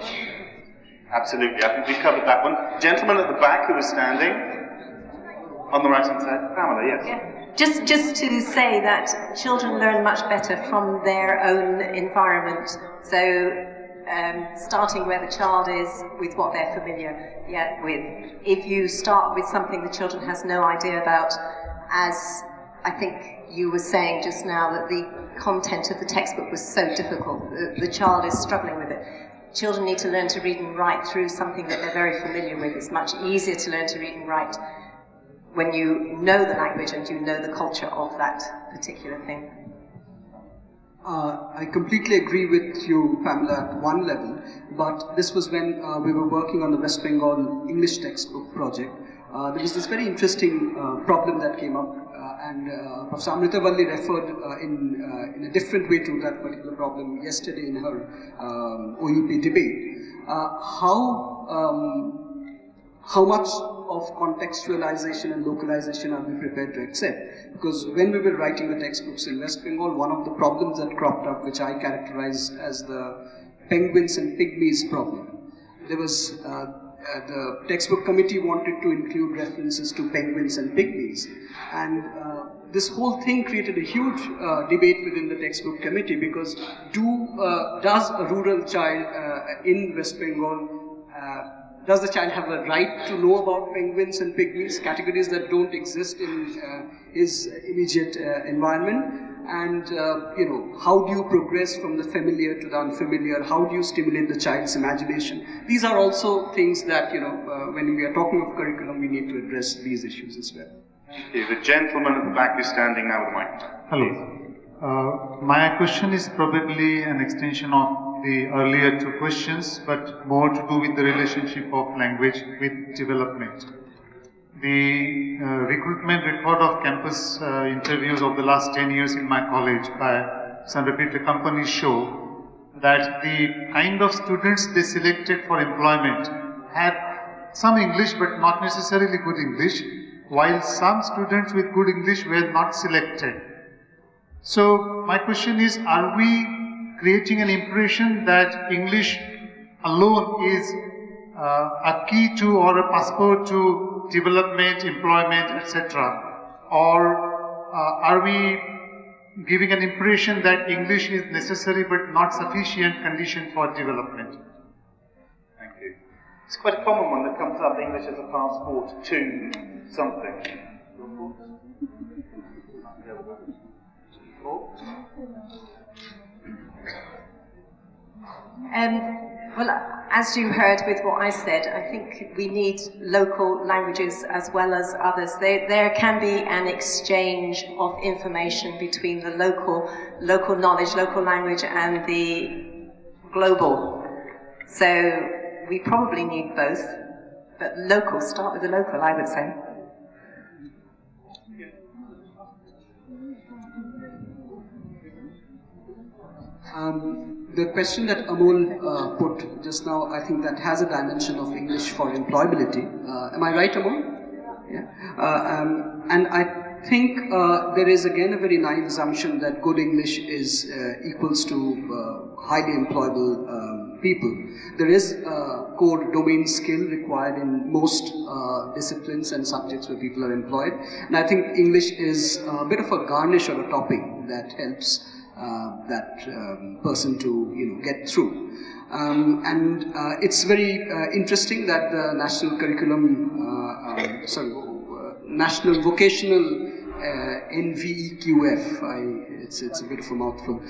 Absolutely, I think we covered that one. Gentleman at the back who was standing on the right hand side, Pamela, yes. Yeah. Just to say that children learn much better from their own environment. So starting where the child is with what they're familiar with. If you start with something the children has no idea about, as I think you were saying just now, that the content of the textbook was so difficult, the child is struggling with it. Children need to learn to read and write through something that they're very familiar with. It's much easier to learn to read and write when you know the language and you know the culture of that particular thing. I completely agree with you, Pamela, at one level, but this was when we were working on the West Bengal English textbook project. There was this very interesting problem that came up, and Prof. Amritavalli referred in a different way to that particular problem yesterday in her OUP debate. How much of contextualization and localization are we prepared to accept? Because when we were writing the textbooks in West Bengal, one of the problems that cropped up, which I characterized as the penguins and pygmies problem, there was the textbook committee wanted to include references to penguins and pygmies, and this whole thing created a huge debate within the textbook committee, because does a rural child in West Bengal does the child have a right to know about penguins and pygmies, categories that don't exist in his immediate environment? And how do you progress from the familiar to the unfamiliar? How do you stimulate the child's imagination? These are also things that, when we are talking of curriculum, we need to address these issues as well. The gentleman at the back is standing now with the mic. Hello. My question is probably an extension of the earlier two questions, but more to do with the relationship of language with development. The recruitment record of campus interviews of the last 10 years in my college by some reputed companies show that the kind of students they selected for employment had some English but not necessarily good English, while some students with good English were not selected. So my question is, are we creating an impression that English alone is a key to or a passport to development, employment, etc.? Or are we giving an impression that English is necessary but not sufficient condition for development? Thank you. It's quite a common one that comes up, English as a passport to something. Well, as you heard with what I said, I think we need local languages as well as others. There can be an exchange of information between the local knowledge, local language, and the global. So we probably need both, but local, start with the local, I would say. The question that Amol put just now, I think that has a dimension of English for employability. Am I right, Amol? Yeah. And I think there is again a very naive assumption that good English is equals to highly employable people. There is a core domain skill required in most disciplines and subjects where people are employed. And I think English is a bit of a garnish or a topping that helps that person to get through. And it's very interesting that the national curriculum, national vocational NVEQF, it's a bit of a mouthful,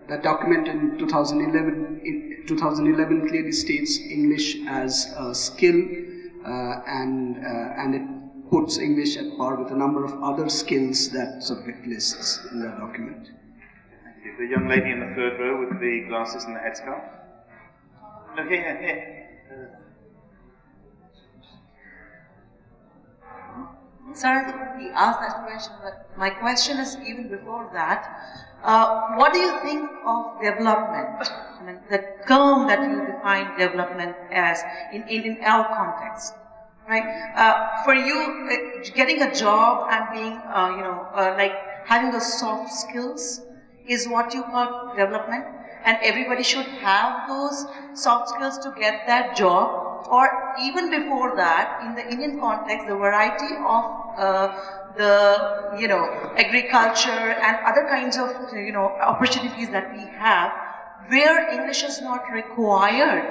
that document in 2011 clearly states English as a skill, and it puts English at par with a number of other skills that sort of it lists in that document. Thank you. The young lady in the third row with the glasses and the headscarf. No, here. Sir, he asked that question, but my question is even before that. What do you think of development? I mean, the term that you define development as in our context. Right. For you, getting a job and being, like having those soft skills is what you call development, and everybody should have those soft skills to get that job. Or even before that, in the Indian context, the variety of the agriculture and other kinds of opportunities that we have, where English is not required,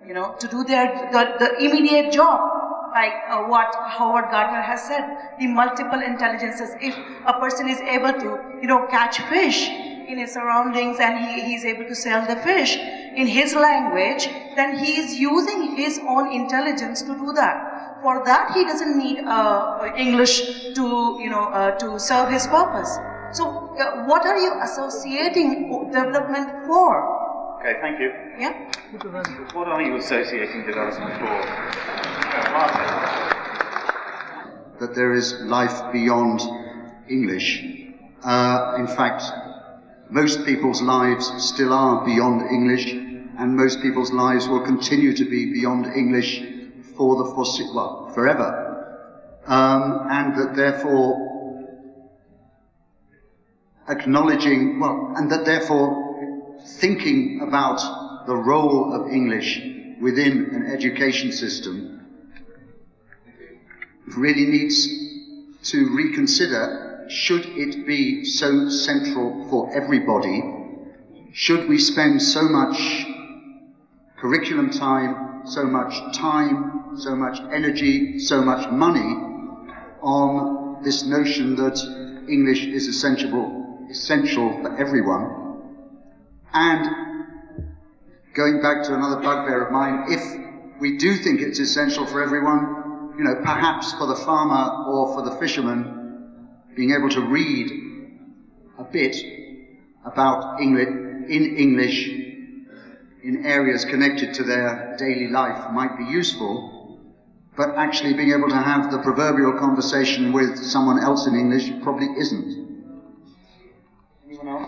to do the immediate job. Like what Howard Gardner has said, the multiple intelligences. If a person is able to, catch fish in his surroundings and he is able to sell the fish in his language, then he is using his own intelligence to do that. For that, he doesn't need English to serve his purpose. So, what are you associating development for? Okay, thank you. Yeah. What are you associating development for? That there is life beyond English. In fact, most people's lives still are beyond English, and most people's lives will continue to be beyond English for the forever. And that therefore thinking about the role of English within an education system really needs to reconsider, should it be so central for everybody? Should we spend so much curriculum time, so much energy, so much money on this notion that English is essential for everyone? And going back to another bugbear of mine, if we do think it's essential for everyone, perhaps for the farmer or for the fisherman, being able to read a bit about English in English in areas connected to their daily life might be useful, but actually being able to have the proverbial conversation with someone else in English probably isn't. Anyone else?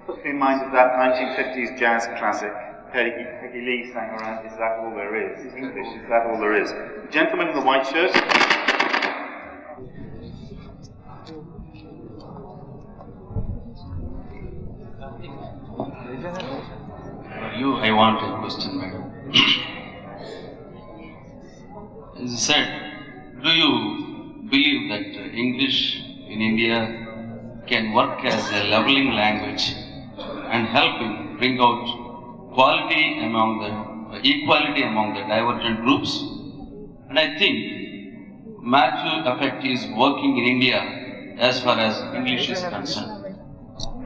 Put me in mind of that 1950s jazz classic, Peggy Lee sang around, "Is that all there is?" English, is that all there is? The gentleman in the white shirt. For you, I want a question, madam. As I said, do you believe that English in India can work as a leveling language and help in bring out equality among the divergent groups? And I think Matthew effect is working in India as far as English is concerned.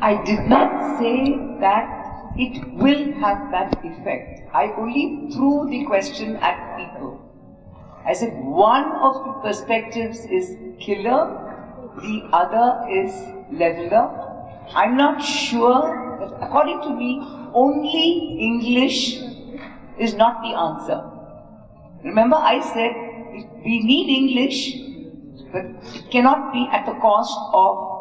I did not say that it will have that effect. I only threw the question at people. I said one of the perspectives is killer, the other is leveler. I'm not sure, but according to me, only English is not the answer. Remember, I said we need English, but it cannot be at the cost of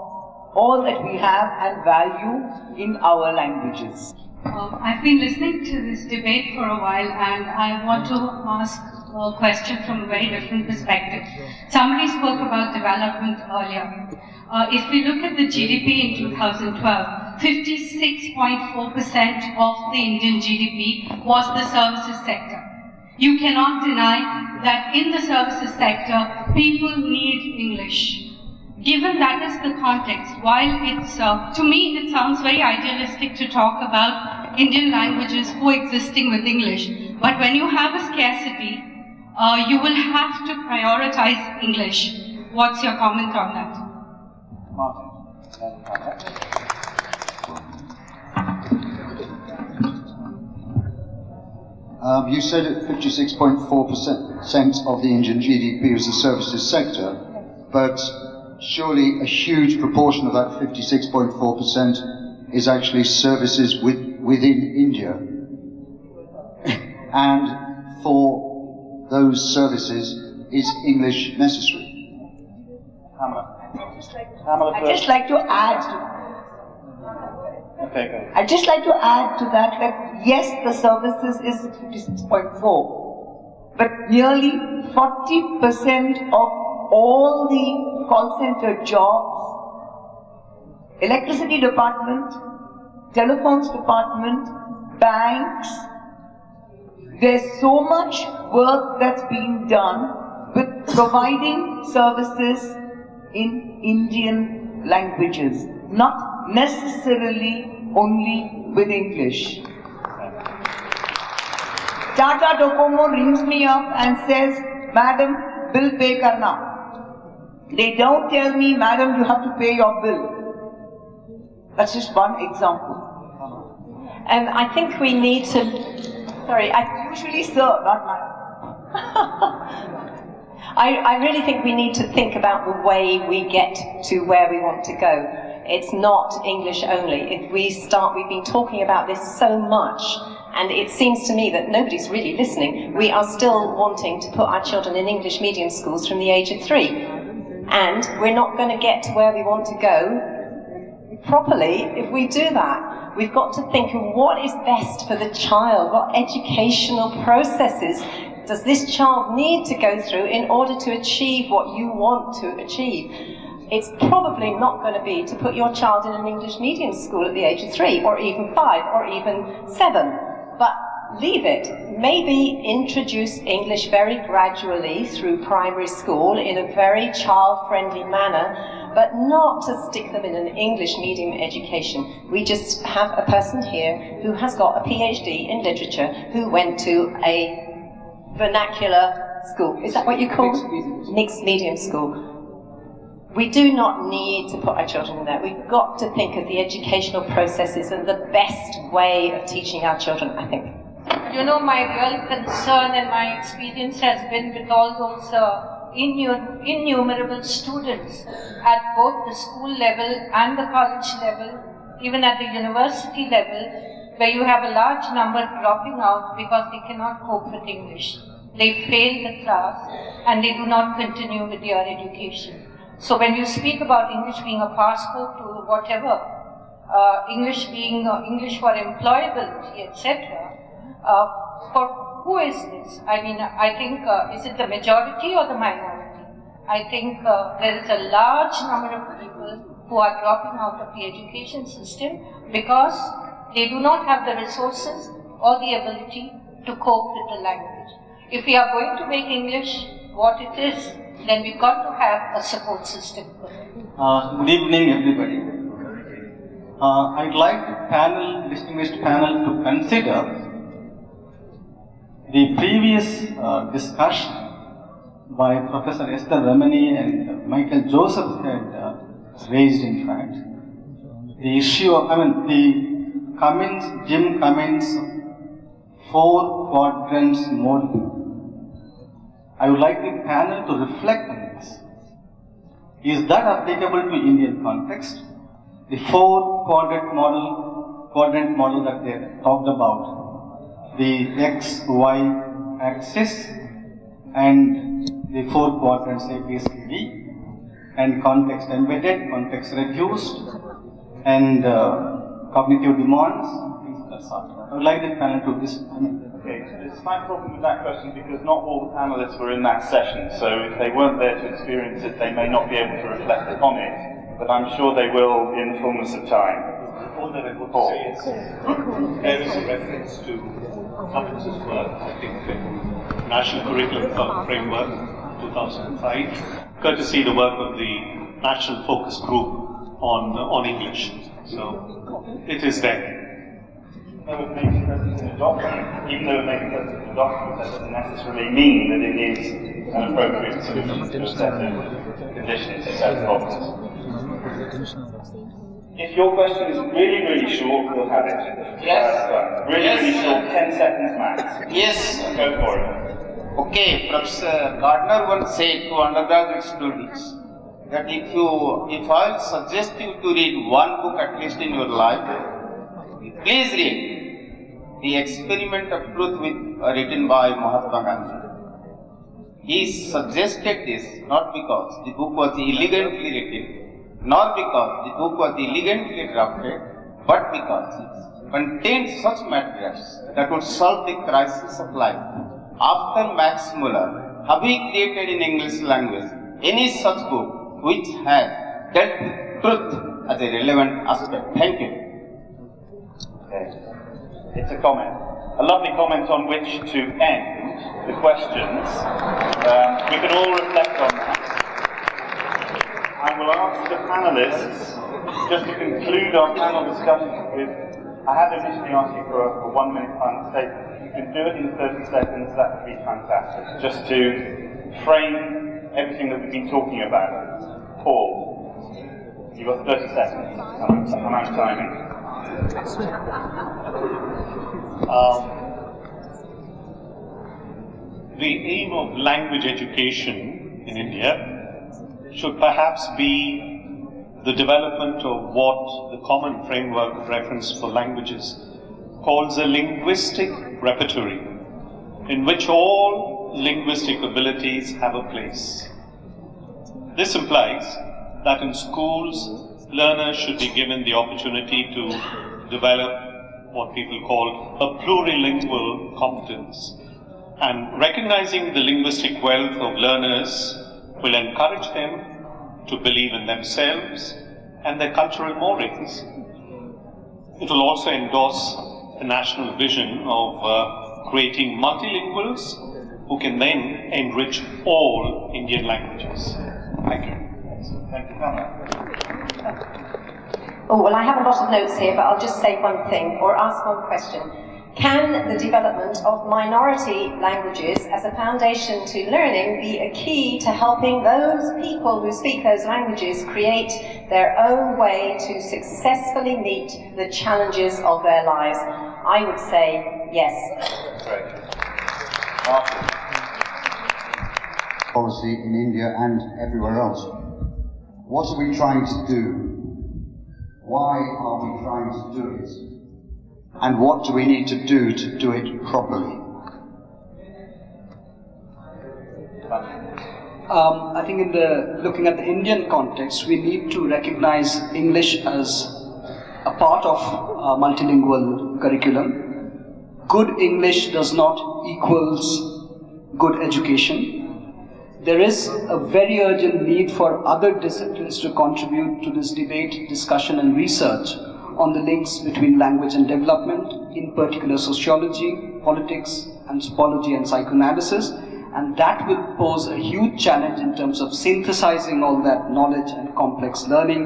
all that we have and value in our languages. I've been listening to this debate for a while, and I want to ask a question from a very different perspective. Somebody spoke about development earlier. If we look at the GDP in 2012, 56.4% of the Indian GDP was the services sector. You cannot deny that in the services sector, people need English. Given that is the context, while it's, to me, it sounds very idealistic to talk about Indian languages coexisting with English, but when you have a scarcity, you will have to prioritize English. What's your comment on that? You said that 56.4% of the Indian GDP is the services sector, but surely a huge proportion of that 56.4% is actually services within India. And for those services, is English necessary? Pamela. I'd just like to add to Okay, go. I'd just like to add to that yes, the services is 56.4, but nearly 40% of all the call center jobs, electricity department, telephones department, banks, there's so much work that's being done with providing services in Indian languages, not necessarily only with English. Tata Docomo rings me up and says, "Madam, bill pay karna." They don't tell me, "Madam, you have to pay your bill." That's just one example. And I think we need to, sorry, usually sir, not madam. I really think we need to think about the way we get to where we want to go. It's not English only. If we start, we've been talking about this so much, and it seems to me that nobody's really listening. We are still wanting to put our children in English medium schools from the age of 3. And we're not going to get to where we want to go properly if we do that. We've got to think of what is best for the child, what educational processes does this child need to go through in order to achieve what you want to achieve. It's probably not going to be to put your child in an English medium school at the age of 3, or even 5, or even 7. But leave it. Maybe introduce English very gradually through primary school in a very child-friendly manner, but not to stick them in an English medium education. We just have a person here who has got a PhD in literature who went to a vernacular school. Is that what you call it? Mixed medium school. We do not need to put our children in there. We've got to think of the educational processes and the best way of teaching our children, I think. You know, my real concern and my experience has been with all those innumerable students at both the school level and the college level, even at the university level, where you have a large number dropping out because they cannot cope with English. They fail the class and they do not continue with their education. So when you speak about English being a passport to whatever, English being English for employability, etc., for who is this? I mean, I think, is it the majority or the minority? I think there is a large number of people who are dropping out of the education system because they do not have the resources or the ability to cope with the language. If we are going to make English what it is, then we've got to have a support system for it. Good evening, everybody. I'd like the distinguished panel to consider the previous discussion by Professor Esther Ramani and Michael Joseph had raised, in fact, the issue of, Jim Cummins' 4 quadrants model. I would like the panel to reflect on this. Is that applicable to Indian context? The 4 quadrant model that they talked about, the X, Y axis and the 4 quadrants A, B, C, D, and context embedded, context reduced, and cognitive demands, things of that sort. I would like the panel to Okay, there's a slight problem with that question because not all the panelists were in that session, so if they weren't there to experience it, they may not be able to reflect upon it, but I'm sure they will in the fullness of time. All that I would say is there is a reference to Cummins's work, I think, National Curriculum Framework 2005, courtesy the work of the National Focus Group on English. So it is there. Though it may be present in the document, even though it may be present in the document, that doesn't necessarily mean that it is an appropriate solution to a set of conditions, a set of problems. If your question is really, really short, we'll have it. Yes. Really short, 10 seconds max. Yes. Go for it. Okay, Professor Gardner once said to undergraduate students that if I suggest you to read one book at least in your life, please read The Experiment of Truth written by Mahatma Gandhi. He suggested this not because the book was elegantly written, nor because the book was elegantly drafted, but because it contained such materials that would solve the crisis of life. After Max Muller, have we created in English language any such book which has dealt with truth as a relevant aspect? Thank you. Okay. It's a comment. A lovely comment on which to end the questions. We can all reflect on that. I will ask the panelists just to conclude our panel discussion with, I had initially asked you for a 1-minute final statement. If you can do it in 30 seconds, that would be fantastic. Just to frame everything that we've been talking about. Paul, you've got 30 seconds. I'm out of timing. The aim of language education in India should perhaps be the development of what the Common Framework of Reference for Languages calls a linguistic repertory, in which all linguistic abilities have a place. This implies that in schools, learners should be given the opportunity to develop what people call a plurilingual competence, and recognizing the linguistic wealth of learners will encourage them to believe in themselves and their cultural mores. It will also endorse the national vision of creating multilinguals who can then enrich all Indian languages. Thank you. Thank you, Pamela. Oh, well, I have a lot of notes here, but I'll just say one thing, or ask one question. Can the development of minority languages as a foundation to learning be a key to helping those people who speak those languages create their own way to successfully meet the challenges of their lives? I would say yes. Great. policy in India and everywhere else. What are we trying to do? Why are we trying to do it? And what do we need to do it properly? I think looking at the Indian context, we need to recognize English as a part of multilingual curriculum. Good English does not equals good education. There is a very urgent need for other disciplines to contribute to this debate, discussion and research on the links between language and development, in particular sociology, politics, anthropology and psychoanalysis, and that will pose a huge challenge in terms of synthesizing all that knowledge and complex learning,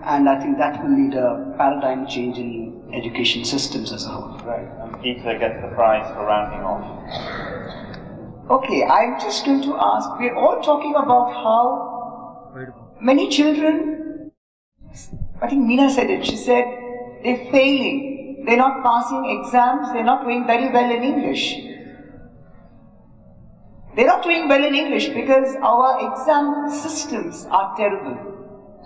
and I think that will need a paradigm change in education systems as a whole. Right, and Geetha gets the prize for rounding off. Okay, I'm just going to ask, we're all talking about how many children, I think Meena said it, she said they're failing, they're not passing exams, they're not doing very well in English. They're not doing well in English because our exam systems are terrible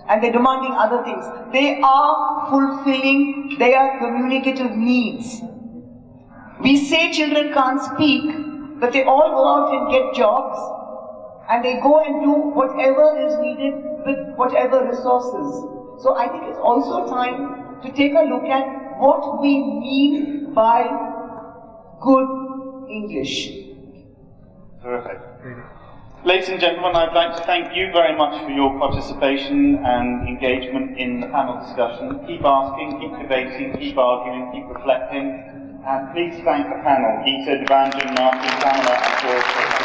and they're demanding other things. They are fulfilling their communicative needs. We say children can't speak, but they all go out and get jobs and they go and do whatever is needed with whatever resources. So I think it's also time to take a look at what we mean by good English. Terrific. Ladies and gentlemen, I'd like to thank you very much for your participation and engagement in the panel discussion. Keep asking, keep debating, keep arguing, keep reflecting. And please thank the panel, Geetha, Debanjan, Martin, Pamela and Prof.